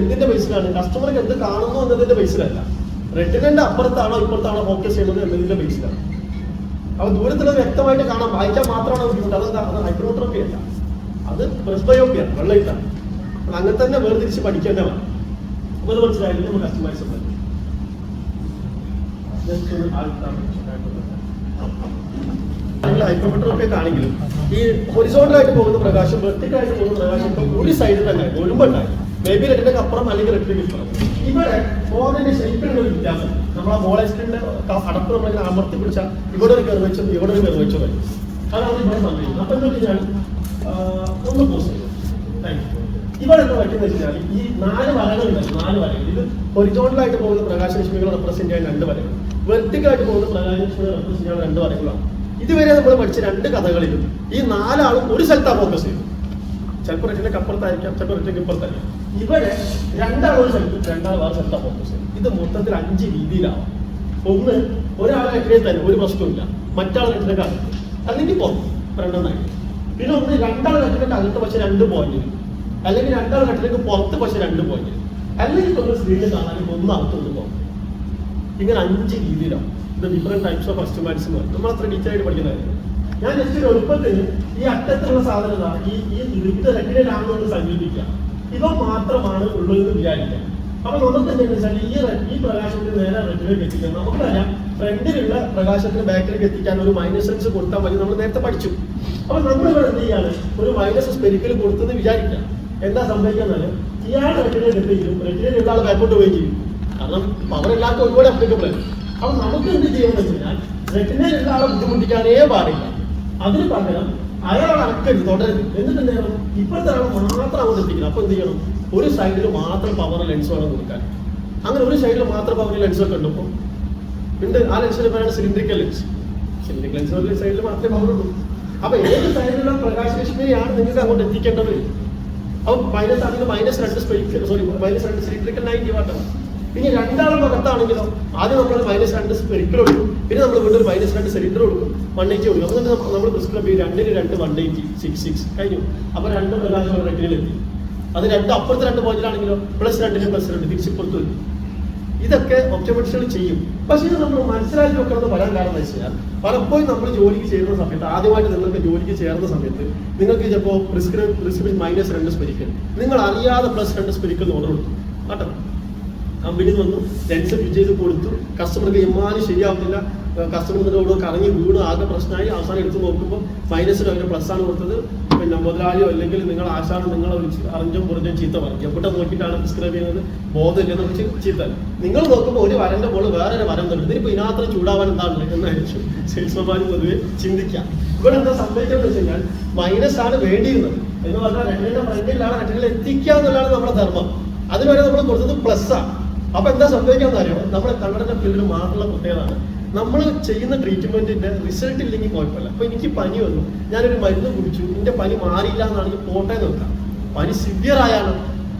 എന്തിന്റെ ബേസിലാണ്, കസ്റ്റമർക്ക് എന്ത് കാണുന്നു എന്നതിന്റെ ബേസിലല്ല, റെറ്റിനന്റെ അപ്പുറത്താണോ ഇപ്പുറത്താണോ ഫോക്കസ് ചെയ്യുന്നത് എന്നതിന്റെ ബേസിലാണ്. അപ്പൊ ദൂരത്തുള്ളത് വ്യക്തമായിട്ട് കാണാം, വായിക്കാൻ മാത്രമാണ് ബുദ്ധിമുട്ട്. അതെന്താ? അത് ഹൈപ്പർമെട്രോപ്പി അല്ല, അത് പ്രെസ്ബയോപ്പിയാണ്, വെള്ളയിട്ടാണ്. അങ്ങനെ തന്നെ വേർതിരിച്ച് പഠിക്കേണ്ടതാണ്. അപ്പൊ അത് മനസ്സിലായില്ല നമ്മൾ കസ്റ്റമൈസ് ഹൈപ്പർമെട്രോപ്പിയൊക്കെ ആണെങ്കിലും ഈ ഹൊറിസോണ്ടലായിട്ട് പോകുന്ന പ്രകാശം വെർട്ടിക്കലായിട്ട് പോകുന്ന പ്രകാശം ഒരു സൈഡിൽ തന്നെ ഒഴുമ്പുണ്ടായി, മേ ബി റെറ്റിനൊക്കെ അപ്പുറം അല്ലെങ്കിൽ റെറ്റിനൊക്കെ ഇപ്പുറം. ഇവിടെ ബോളിന്റെ ഷേപ്പിലുള്ള ഒരു വ്യത്യാസം. നമ്മളെ ബോളൈസ്റ്റിന്റെ അടപ്പ് നമ്മളിങ്ങനെ അമർത്തി പിടിച്ചാൽ ഇവിടെ ഒരു കെറുവെച്ചും ഇവിടെ ഒരു കെറുവെച്ചും വരും. അതാണ് ഇവിടെ സംഭവിക്കുന്നത്. അപ്പൊ എന്താ ഞാൻ ഒന്ന് പോസ് ചെയ്യും. ഇവിടെ എന്താ പറ്റുന്ന വെച്ചാൽ ഈ 4 വരകളുണ്ട്, 4 വരകൾ. ഇത് ഹൊറിസോണ്ടലായിട്ട് പോകുന്ന പ്രകാശരശ്മികൾ റെപ്രസെന്റ് ചെയ്യാൻ 2 വരകൾ, വെർട്ടിക്കലായിട്ട് പോകുന്ന പ്രകാശരശ്മികൾ റെപ്രസെന്റ് ചെയ്യാൻ 2 വരകളാണ്. ഇതുവരെ നമ്മൾ പഠിച്ച 2 കഥകളിലും ഈ 4 ആളും ഒരു സ്ഥലത്താണ് ഫോക്കസ് ചെയ്യുന്നത്. ചിലപ്പോൾ റെറ്റിനൊക്കെ അപ്പുറത്തായിരിക്കാം, ചിലപ്പോൾ റെറ്റിനൊക്കെ ഇപ്പുറത്തായിരിക്കാം. ഇവിടെ 2 ആൾ ഒരു സ്ഥലത്ത്, 2 ആൾ വേറെ സ്ഥലത്താണ് ഫോക്കസ് ചെയ്യുന്നത്. ഇത് മൊത്തത്തിൽ 5 രീതിയിലാവും. ഒന്ന്, ഒരാളെ റെറ്റിനെ തന്നെ ഒരു പ്രശ്നമില്ല, മറ്റാൾ റെറ്റിനൊക്കെ അകത്ത് അല്ലെങ്കിൽ പുറത്ത്, 2 പിന്നെ ഒന്ന് 2 ആൾ റെറ്റിനൊക്കെ അകത്ത് പക്ഷെ 2 പോയിന്റ്, അല്ലെങ്കിൽ 2 ആൾ റെറ്റിനൊക്കെ പുറത്ത് പക്ഷെ 2 പോയിന്റ്, അല്ലെങ്കിൽ ഒന്ന് സ്ക്രീനിൽ കാണാനും ഒന്ന് അകത്തൊന്ന് പോകും. ഇങ്ങനെ 5 രീതിയിലാണ് ഇത് ഡിഫറെന്റ് ടൈപ്സ് ഓഫ് അസ്റ്റമാറ്റിസം. നമ്മൾ അത്ര ഡീറ്റെയിൽ ആയിട്ട് പഠിക്കുന്നതായിരുന്നു. ഞാൻ ജസ്റ്റ് ഒരു എളുപ്പത്തിന് ഈ അറ്റത്തുള്ള സാധനത ഇത് റെറ്റിനയിലാണെന്ന് സങ്കല്പിക്കുക. ഇവ മാത്രമാണ് ഉള്ളതെന്ന് വിചാരിക്കാം. അപ്പൊ നമുക്ക് എന്താണെന്ന് വെച്ചാൽ ഈ പ്രകാശത്തിന് നേരെ റെറ്റിനയിലേക്ക് എത്തിക്കാൻ നമുക്കറിയാം, ഫ്രണ്ടിലുള്ള പ്രകാശത്തിന് ബാക്കിലേക്ക് എത്തിക്കാൻ ഒരു മൈനസ് സെൻസ് കൊടുത്താൽ മതി, നമ്മൾ നേരത്തെ പഠിച്ചു. അപ്പൊ നമ്മളിവിടെ എന്ത് ചെയ്യാണ്, ഒരു മൈനസ് സ്പെരിക്കൽ കൊടുത്തെന്ന് വിചാരിക്കാം. എന്താ സംഭവിക്കാന്നാല് ഇയാൾ റെറ്റിനയിൽ എത്തിക്കും, റെറ്റിനയിലുള്ള ആൾ ബാക്കോട്ട് പോവുകയും ചെയ്യും. കാരണം പവർ എല്ലാവർക്കും ഒരുപാട് അപ്ലിക്കബിൾ ആണ്. അപ്പൊ നമുക്ക് എന്ത് ചെയ്യണമെന്ന് വെച്ച് കഴിഞ്ഞാൽ റെറ്റിനയിലുള്ള ആളെ ബുദ്ധിമുട്ടിക്കാനേ പാടില്ല. അതിന് പകരം അയാൾ അടക്കരുത്, തുടരുത്. എന്നിട്ട് എന്ത് ചെയ്യണം, ഇപ്പോഴത്തെ ആൾ മാത്രം അങ്ങോട്ട് എത്തിക്കണം. അപ്പൊ എന്ത് ചെയ്യണം, ഒരു സൈഡിൽ മാത്രം പവർ ലെൻസ് വേണം കൊടുക്കാൻ. അങ്ങനെ ഒരു സൈഡിൽ മാത്രം പവർ ലെൻസ് ഒക്കെ ഉണ്ടപ്പോൾ ഉണ്ട്. ആ ലെൻസിന് പേരാണ് സിലിണ്ടറിക്കൽ ലെൻസ്. സിലിണ്ടറിക്കൽ ലെൻസ് ഒരു സൈഡിൽ മാത്രമേ പവർ ഉള്ളൂ. അപ്പൊ ഏത് സൈഡിലുള്ള പ്രകാശരശ്മിയാണ് നിങ്ങൾക്ക് അങ്ങോട്ട് എത്തിക്കേണ്ടത്? അപ്പൊ -2 സിലിണ്ടറിക്കൽ 90 വാട്ടാണ്. ഇനി 2 ആളും അകത്താണെങ്കിലോ ആദ്യം നമ്മൾ -2 സ്പെരിക്കൽ കൊടുക്കും, പിന്നെ നമ്മൾ വീണ്ടും -2 സിലിണ്ടർ കൊടുക്കും, 180 കൊടുക്കും. അതുകൊണ്ട് നമ്മൾ പ്രിസ്ക്രൈബ് ചെയ്യും 2 × 2 180 66 കഴിഞ്ഞു. അപ്പൊ 2 പ്രകാശം റെറ്റിനിലെത്തി. അത് 2 അപ്പുറത്തെ 2 പോയിന്റിലാണെങ്കിലോ +2 + 2 തിരിച്ചിപ്പുറത്ത് വരും. ഇതൊക്കെ ഒപ്റ്റോമെട്രിസ്റ്റുകൾ ചെയ്യും. പക്ഷേ ഇത് നമ്മൾ മനസ്സിലാക്കി വെക്കണമെന്ന് പറയാൻ കാരണം എന്ന് വെച്ചാൽ പലപ്പോഴും നമ്മൾ ജോലിക്ക് ചേരുന്ന സമയത്ത്, ആദ്യമായിട്ട് നിങ്ങൾക്ക് ജോലിക്ക് ചേർന്ന സമയത്ത് നിങ്ങൾക്ക് ചിലപ്പോൾ പ്രിസ്ക്രിപ്ഷൻ -2 സ്പെരിക്കൽ, നിങ്ങൾ അറിയാതെ +2 സ്പെരിക്കൽ ഓർഡർ കൊടുത്തു കേട്ടോ. കമ്പനി വന്നു, ലെൻസ് ഫിറ്റ് ചെയ്ത് കൊടുത്തു, കസ്റ്റമർക്ക് എമ്മാനും ശരിയാവുന്നില്ല, കസ്റ്റമറിനോട് കറങ്ങി വീണ് ആകെ പ്രശ്നമായി. അവസാനം എടുത്ത് നോക്കുമ്പോൾ -ന് അവരെ +ആണ് കൊടുത്തത്. പിന്നെ മുതലാളിയോ അല്ലെങ്കിൽ നിങ്ങൾ ആശാനോ നിങ്ങളെ വിളിച്ച് അറിഞ്ഞും പുറഞ്ഞും ചീത്ത പറഞ്ഞു. എവിടെ നോക്കിയിട്ടാണ് പ്രിസ്ക്രൈബ് ചെയ്യുന്നത്, ബോധമില്ലെന്ന് വെച്ച് ചീത്ത. നിങ്ങൾ നോക്കുമ്പോൾ ഒരു വരന്റെ പോലെ വേറൊരു വരം തരും. ഇതിനിപ്പോൾ ഇതിനകത്ത് ചൂടാവാൻ എന്താണ് എന്നായിരിക്കും സെയിൽസ്മാൻ പൊതുവെ ചിന്തിക്കാം. ഇവിടെ എന്താ സംഭവിക്കുന്നത് വെച്ച് കഴിഞ്ഞാൽ -ആണ് വേണ്ടിയിരുന്നത് എന്ന് പറഞ്ഞാൽ റെറ്റിനയുടെ ഫ്രണ്ടിലാണ് റെറ്റിനയിൽ എത്തിക്കുക എന്നുള്ളതാണ് നമ്മുടെ ധർമ്മം. അതുവരെ നമ്മൾ കൊടുത്തത് +ആണ്. അപ്പൊ എന്താ സംഭവിക്കാന്ന് അറിയാം, നമ്മുടെ കണ്ണടന്റെ ഫീൽഡിൽ മാത്രമുള്ള പ്രത്യേകതയാണ് നമ്മൾ ചെയ്യുന്ന ട്രീറ്റ്മെന്റിന്റെ റിസൾട്ട് ഇല്ലെങ്കിൽ കുഴപ്പമില്ല. അപ്പൊ എനിക്ക് പനി വന്നു, ഞാനൊരു മരുന്ന് കുടിച്ചു, എന്റെ പനി മാറിയില്ല എന്നാണെങ്കിൽ പോട്ടെ നോക്കാം. പനി സിവിയർ ആയാലും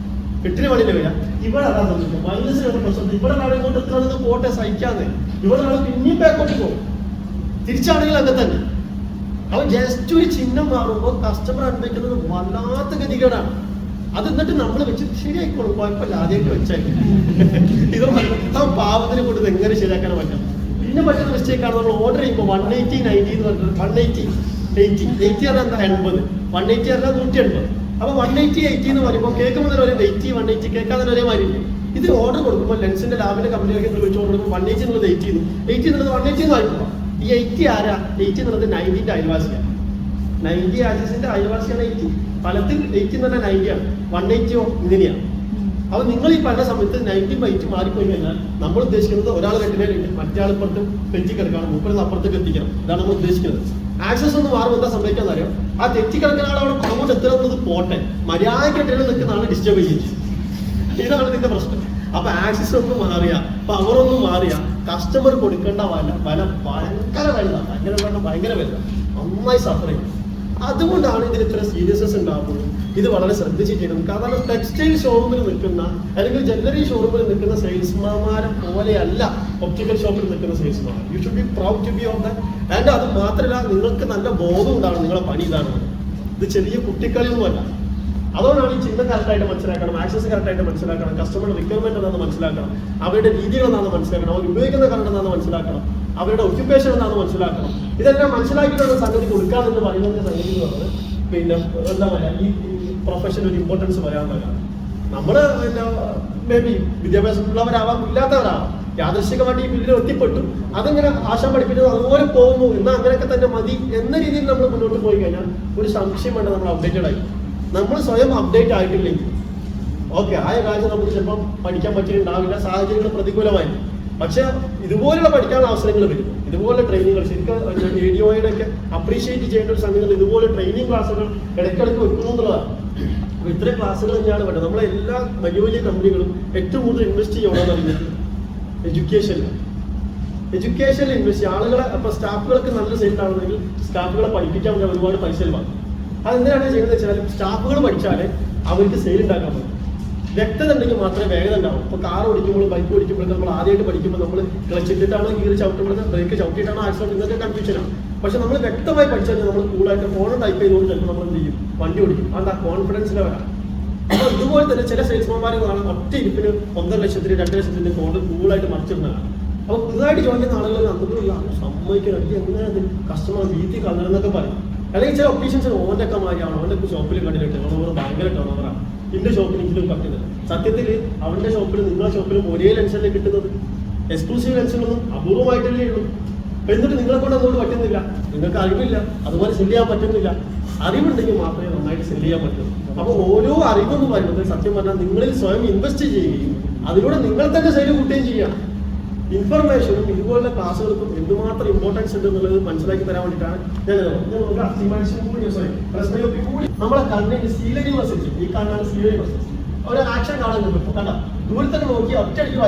8 മണിയിൽ വരാം. ഇവിടെ അതാ സംഭവിക്കും, -2 പ്രശ്നം. ഇവിടെ നാളെ ഇങ്ങോട്ട് എത്തുന്നത് പോട്ടെ സഹിക്കാന്ന്, ഇവിടെ നാളെ പിന്നെയും ബാക്കോട്ട് പോകും. തിരിച്ചാണെങ്കിൽ അങ്ങനെ തന്നെ. അപ്പൊ ജസ്റ്റ് ഒരു ചിഹ്നം മാറുമ്പോൾ കസ്റ്റമർ അനുഭവിക്കുന്നത് വല്ലാത്ത ഗതികേടാണ്. അത് എന്നിട്ട് നമ്മൾ വെച്ച് ശരിയായിക്കോളും, കുഴപ്പമില്ല, ആദ്യമായിട്ട് വെച്ചാൽ ഇത് ആ പാവത്തിനെ കൊണ്ട് എങ്ങനെ ശരിയാക്കാൻ പറ്റും. പിന്നെ പറ്റുന്ന മിസ്റ്റേക്കാണ് നമ്മൾ ഓർഡർ ചെയ്യുമ്പോൾ 180 90 എന്ന് പറഞ്ഞിട്ട് 180 80 80 പറഞ്ഞാൽ എന്താ 80, 180 പറഞ്ഞാൽ 180. അപ്പൊ 180 80 എന്ന് പറയുമ്പോൾ കേൾക്കുമ്പോൾ ഒരു 80 180 കേൾക്കാതെ ഒരേ മാതിരി. ഇത് ഓർഡർ കൊടുക്കുമ്പോൾ ലെൻസിന്റെ ലാബിന്റെ കമ്പനിയൊക്കെ വിളിച്ച് ഓർഡർ കൊടുക്കുമ്പോൾ 180 എന്നുള്ളത് 80 എന്നുള്ളത് 180 എന്ന് വായിക്കുമ്പോൾ ഈ 80 ആരാ? 80 എന്നുള്ളത് 90ന്റെ അയൽവാസിയാണ്. 90 ആക്സിസിന്റെ അയൽവാസിയാണ് 80. ഫലത്തിൽ 80 എന്ന് പറഞ്ഞാൽ 90 ആണ്, 180 ഇങ്ങനെയാണ്. അപ്പൊ നിങ്ങൾ ഈ പറഞ്ഞ സമയത്ത് 90 80 മാറിപ്പോയി കഴിഞ്ഞാൽ നമ്മൾ ഉദ്ദേശിക്കുന്നത് ഒരാൾ റെറ്റിനയിലുണ്ട്, മറ്റേ ആൾ ഇപ്പുറത്ത് തെറ്റിക്കിടക്കണം, മൂപ്പരത് അപ്പുറത്തേക്ക് എത്തിക്കണം. ഇതാണ് നമ്മൾ ഉദ്ദേശിക്കുന്നത്. ആക്സസ് ഒന്ന് മാറുമ്പോൾ എന്താ സംഭവിക്കാന്ന് അറിയാം, ആ തെറ്റിക്കിടക്കുന്ന ആൾ അവിടെ അങ്ങോട്ട് എത്തുന്നത് പോട്ടെ, മര്യാദയ്ക്ക് റെറ്റിനയിൽ നിൽക്കുന്ന ആളെ ഡിസ്റ്റർബ് ചെയ്യും. ഇതാണ് ഇതിന്റെ പ്രശ്നം. അപ്പൊ ആക്സിസ് ഒന്ന് മാറിയ, പവർ ഒന്ന് മാറിയ, കസ്റ്റമർ കൊടുക്കേണ്ട വില ഭയങ്കര വലുതാണ്, ഭയങ്കര വലുതാണ്, നന്നായി സഫർ ചെയ്യും. അതുകൊണ്ടാണ് ഇതിന് ഇത്ര സീരിയസ്നെസ് ഉണ്ടാകുന്നത്. ഇത് വളരെ ശ്രദ്ധിച്ച് ചെയ്യണം. കാരണം ടെക്സ്റ്റൈൽ ഷോറൂമിൽ നിൽക്കുന്ന അല്ലെങ്കിൽ ജ്വല്ലറി ഷോറൂമിൽ നിൽക്കുന്ന സെയിൽസ്മാൻമാരെ പോലെയല്ല ഒപ്റ്റിക്കൽ ഷോപ്പിൽ നിൽക്കുന്ന salesman. You should be proud to be of that. And അത് മാത്രമല്ല, നിങ്ങൾക്ക് നല്ല ബോധം ഉണ്ടാവണം നിങ്ങളെ പണി ഇതാണ്. ഇത് ചെറിയ കുട്ടിക്കളിയൊന്നുമല്ല. അതുകൊണ്ടാണ് ഈ ചിഹ്നം കറക്റ്റായിട്ട് മനസ്സിലാക്കണം, ആക്സസ് കറക്റ്റായിട്ട് മനസ്സിലാക്കണം, കസ്റ്റമർ റിക്വയർമെന്റ് എന്താണെന്ന് മനസ്സിലാക്കണം, അവരുടെ രീതികൾ എന്താണെന്ന് മനസ്സിലാക്കണം, അവർ ഉപയോഗിക്കുന്ന കറണ്ട് എന്താണെന്ന് മനസ്സിലാക്കണം, അവരുടെ ഒക്യുപ്പേഷൻ എന്താണെന്ന് മനസ്സിലാക്കണം. ഇതെല്ലാം മനസ്സിലാക്കിയിട്ടുള്ള സംഗതി കൊടുക്കാമെന്ന് പറയുന്ന സംഗതി എന്ന് പറയുന്നത് പിന്നെ എന്താ പറയുക, ഈ പ്രൊഫഷൻ ഒരു ഇമ്പോർട്ടൻസ് വരാവുന്നതാണ്. നമ്മൾ പിന്നെ മേ ബി വിദ്യാഭ്യാസമുള്ളവരാവാം, ഇല്ലാത്തവരാവാം, യാദൃശികമായിട്ട് ഈ ഫീൽഡിൽ എത്തിപ്പെട്ടു, അതിങ്ങനെ ആശാൻ പഠിപ്പിച്ചത് അതുപോലെ പോകുന്നു, എന്നാൽ അങ്ങനെയൊക്കെ തന്നെ മതി എന്ന രീതിയിൽ നമ്മൾ മുന്നോട്ട് പോയി കഴിഞ്ഞാൽ ഒരു സംശയം വേണ്ട നമ്മൾ അപ്ഡേറ്റഡ് ആയി. നമ്മൾ സ്വയം അപ്ഡേറ്റ് ആയിട്ടില്ലെങ്കിൽ ഓക്കെ, ആയ കാര്യം നമുക്ക് ചിലപ്പം പഠിക്കാൻ പറ്റിയിട്ടുണ്ടാവില്ല, സാഹചര്യങ്ങൾ പ്രതികൂലമായിരിക്കും. പക്ഷെ ഇതുപോലുള്ള പഠിക്കാനുള്ള അവസരങ്ങൾ വരും, ഇതുപോലെ ട്രെയിനിങ്ങുകൾ ശരിക്കും ADOയുടെ ഒക്കെ അപ്രീഷിയേറ്റ് ചെയ്യേണ്ട ഒരു സമയങ്ങളിൽ ഇതുപോലെ ട്രെയിനിങ് ക്ലാസ്സുകൾ ഇടയ്ക്കിടയ്ക്ക് വെക്കുന്നു എന്നുള്ളതാണ്. അപ്പോൾ ഇത്രയും ക്ലാസ്സുകൾ തന്നെയാണ് വേണ്ടത്. നമ്മളെ എല്ലാ വലിയ വലിയ കമ്പനികളും ഏറ്റവും കൂടുതൽ ഇൻവെസ്റ്റ് ചെയ്യണമെന്ന് അറിയുന്നത് എഡ്യൂക്കേഷനിൽ ഇൻവെസ്റ്റ് ചെയ്യുക. ആളുകളെ അപ്പോൾ സ്റ്റാഫുകൾക്ക് നല്ല സെയിലാണെന്നെങ്കിൽ സ്റ്റാഫുകളെ പഠിപ്പിക്കാൻ വേണ്ടി ഒരുപാട് പൈസ വാങ്ങും. അതെന്തിനാണ് ചെയ്യുന്നത് വെച്ചാൽ സ്റ്റാഫുകൾ പഠിച്ചാലേ അവർക്ക് സെയിൽ ഉണ്ടാക്കാൻ പറ്റും. വ്യക്തത ഉണ്ടെങ്കിൽ മാത്രമേ വേഗത ഉണ്ടാവും. ഇപ്പോൾ കാർ ഓടിക്കുമ്പോൾ ബൈക്ക് ഓടിക്കുമ്പോഴൊക്കെ നമ്മൾ ആദ്യമായിട്ട് പഠിക്കുമ്പോൾ നമ്മൾ ക്ലച്ച് ഇട്ടിട്ടാണോ ഗിയർ ചവിട്ടുമ്പോഴത്തെ ബ്രേക്ക് ചവിട്ടിയിട്ടാണോ ആക്സിഡന്റ്, ഇതൊക്കെ കൺഫ്യൂഷനാണ്. പക്ഷെ നമ്മൾ വ്യക്തമായി പഠിച്ചു കഴിഞ്ഞാൽ നമ്മൾ കൂളായിട്ട് ഫോൺ ടൈപ്പ് ചെയ്തുകൊണ്ട് ചിലപ്പോൾ നമ്മൾ എന്ത് ചെയ്യും, വണ്ടി ഓടിക്കും. അതാ കോൺഫിഡൻസ് ലെവലാണ്. അപ്പോൾ ഇതുപോലെ തന്നെ ചില സെയിൽസ്മാന്മാരെ കാണാൻ ഒറ്റ ഇരിപ്പിന് 1.5 ലക്ഷത്തിന് 2 ലക്ഷത്തിന്റെ ഫോൺ കൂളായിട്ട് മറിച്ചിരുന്നതാണ്. അപ്പോൾ പുതുതായിട്ട് ചോദിക്കുന്ന ആളുകൾ നമുക്ക് സമ്മതിക്കണം, എങ്ങനെയാണ് കസ്റ്റമർ വീട്ടിൽ കളഞ്ഞെന്നൊക്കെ പറയും. അല്ലെങ്കിൽ ചില ഒപ്പീഷ്യൻസ് ഓൻ്റെ ഒക്കെ മാറിയാണ്, അവൻ്റെ ഷോപ്പിൽ കണ്ടിട്ട് ടേണോവർ ഭയങ്കര ടേണോവറാണ്, ഇന്റെ ഷോപ്പിൽ ഇതിലും പറ്റുന്നത്. സത്യത്തിൽ അവന്റെ ഷോപ്പിലും നിങ്ങളുടെ ഷോപ്പിലും ഒരേ ലെൻസല്ലേ കിട്ടുന്നത്, എക്സ്ക്ലൂസീവ് ലെൻസുകളൊന്നും അപൂർവമായിട്ടല്ലേ ഉള്ളൂ. എന്നിട്ട് നിങ്ങളെ കൊണ്ട് അതുകൊണ്ട് പറ്റുന്നില്ല, നിങ്ങൾക്ക് അറിവില്ല, അതുപോലെ സെല് ചെയ്യാൻ പറ്റുന്നില്ല. അറിവുണ്ടെങ്കിൽ മാത്രമേ നന്നായിട്ട് സെല് ചെയ്യാൻ പറ്റൂ. അപ്പോൾ ഓരോ അറിവെന്ന് പറയുന്നത് സത്യം പറഞ്ഞാൽ നിങ്ങളിൽ സ്വയം ഇൻവെസ്റ്റ് ചെയ്യുകയും അതിലൂടെ നിങ്ങൾ തന്നെ സെല് കൂട്ടുകയും ചെയ്യാം. ഇൻഫർമേഷനും ഇതുപോലുള്ള ക്ലാസ്സുകൾക്കും എന്തുമാത്രം ഇമ്പോർട്ടൻസ് ഉണ്ട് എന്നുള്ളത് മനസ്സിലാക്കി തരാൻ വേണ്ടിയിട്ടാണ് നമ്മളെ കണ്ണിന് സീലറി മസിൽസ്, ഈ കാണാൻ സീലറി മസിൽസ് ഒരു ആക്ഷൻ കാണാൻ കിട്ടും. ഇപ്പൊ കണ്ട ദൂരത്തൊക്കെ നോക്കി ഒറ്റയടിക്ക്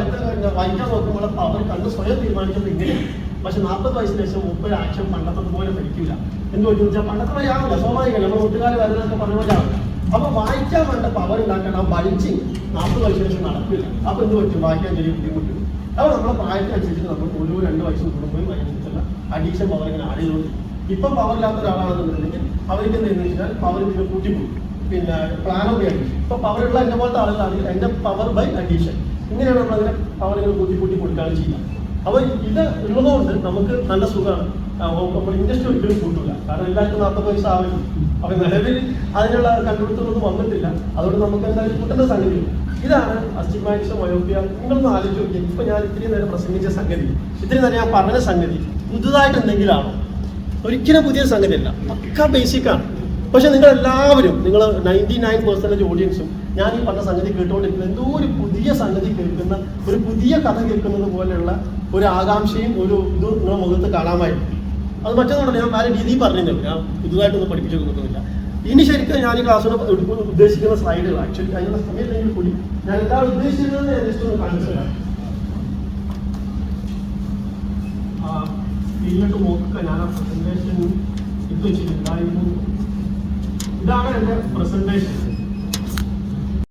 വായിക്കാൻ നോക്കുമ്പോൾ അവർ കണ്ണ് സ്വയം തീരുമാനിക്കുന്നത് ഇങ്ങനെയാണ്. പക്ഷെ 40 വയസ്സിന് ശേഷം 30 ആക്ഷൻ പണ്ടത്തെ പോലെ പഠിക്കില്ല. എന്ത് പറ്റും വെച്ചാൽ പണ്ടത്തെ പോലെ ആവില്ല, സ്വാഭാവികമല്ല, നമ്മൾ ഒട്ടുകാലം വരുന്നതൊക്കെ പറഞ്ഞ പോലെ ആവില്ല. അപ്പൊ വായിക്കാൻ വേണ്ട പവർ ഉണ്ടാക്കാൻ ആ ബൾജിങ് 40 വയസ്സിന് ശേഷം നടക്കില്ല. അപ്പൊ എന്ത് പറ്റും, വായിക്കാൻ ചെറിയ ബുദ്ധിമുട്ട്. അപ്പോൾ നമ്മളെ പ്രായത്തിനനുസരിച്ച് നമ്മൾ ഓരോ 2 വയസ്സും കൂടുമ്പോഴും അതിനനുസരിച്ചുള്ള അഡീഷൻ പവർ ഇങ്ങനെ ആഡ് ചെയ്തുകൊണ്ട് ഇപ്പം പവറില്ലാത്ത ഒരാളാണെന്നുണ്ടെങ്കിൽ അവർക്ക് എന്താണെന്ന് വെച്ചാൽ പവർ ഇതിനെ കൂട്ടിപ്പോകും. പിന്നെ പ്ലാനൊക്കെ ആയിരിക്കും. ഇപ്പൊ പവറുള്ള എന്നെ പോലത്തെ ആളുകളാണെങ്കിൽ എന്റെ പവർ ബൈ അഡീഷൻ, ഇങ്ങനെയാണ് നമ്മളതിനെ പവറുകൾ കൂട്ടി കൊടുക്കുകയാണ് ചെയ്യുക. അപ്പോൾ ഇത് ഉള്ളതുകൊണ്ട് നമുക്ക് നല്ല സുഖമാണ്. നമ്മൾ ഇൻഡസ്ട്രി ഒരിക്കലും കൂട്ടില്ല, കാരണം എല്ലാവർക്കും 40 വയസ്സ് ആവില്ല. അപ്പൊ നിലവിൽ അതിനുള്ള കണ്ടുപിടുത്തങ്ങളൊന്നും വന്നിട്ടില്ല, അതുകൊണ്ട് നമുക്ക് എന്തായാലും കൂട്ടുന്ന സംഗതി. ഇതാണ് അസ്റ്റിഗ്മാറ്റിസം, മയോപ്പിയ. നിങ്ങളൊന്ന് ആലോചിച്ച് നോക്കി, ഇപ്പൊ ഞാൻ ഇത്രയും നേരം പ്രസംഗിച്ച സംഗതി, ഇത്രയും നേരം ഞാൻ പറഞ്ഞ സംഗതി പുതുതായിട്ട് എന്തെങ്കിലാണോ? ഒരിക്കലും പുതിയ സംഗതിയല്ല, പക്ക ബേസിക്കാണ്. പക്ഷെ നിങ്ങളെല്ലാവരും, നിങ്ങൾ 99% ഓഡിയൻസും ഞാൻ ഈ പറഞ്ഞ സംഗതി കേട്ടുകൊണ്ടിരിക്കുന്നത് എന്തോ ഒരു പുതിയ സംഗതി കേൾക്കുന്ന, ഒരു പുതിയ കഥ കേൾക്കുന്നത് പോലെയുള്ള ഒരു ആകാംക്ഷയും ഒരു ഇതും നിങ്ങളുടെ മുഖത്ത് കാണാമായിരുന്നു. അത് മറ്റൊന്നുമല്ല, ഞാൻ വേറെ രീതിയിൽ പറഞ്ഞില്ല, ഞാൻ പുതുതായിട്ടൊന്നും പഠിപ്പിച്ചു കൊടുക്കുന്നില്ല. ഇനി ശരിക്കും ഞാൻ ഈ ക്ലാസ്സിന് ഉദ്ദേശിക്കുന്ന സ്ലൈഡുകൾ ആക്ച്വലി അതിനുള്ള സമയത്തെങ്കിൽ കൂടി ഞാൻ എന്താണ് ഉദ്ദേശിക്കുന്നത് ഞാൻ ജസ്റ്റ് ഒന്ന് കാണിച്ചു തരാം. ഇതിലോട്ട് നോക്കുക, ഞാൻ ആ പ്രസന്റേഷൻ ഇത് വെച്ചിട്ടുണ്ടായിരുന്നു. ഇതാണ് എൻ്റെ പ്രസന്റേഷൻ.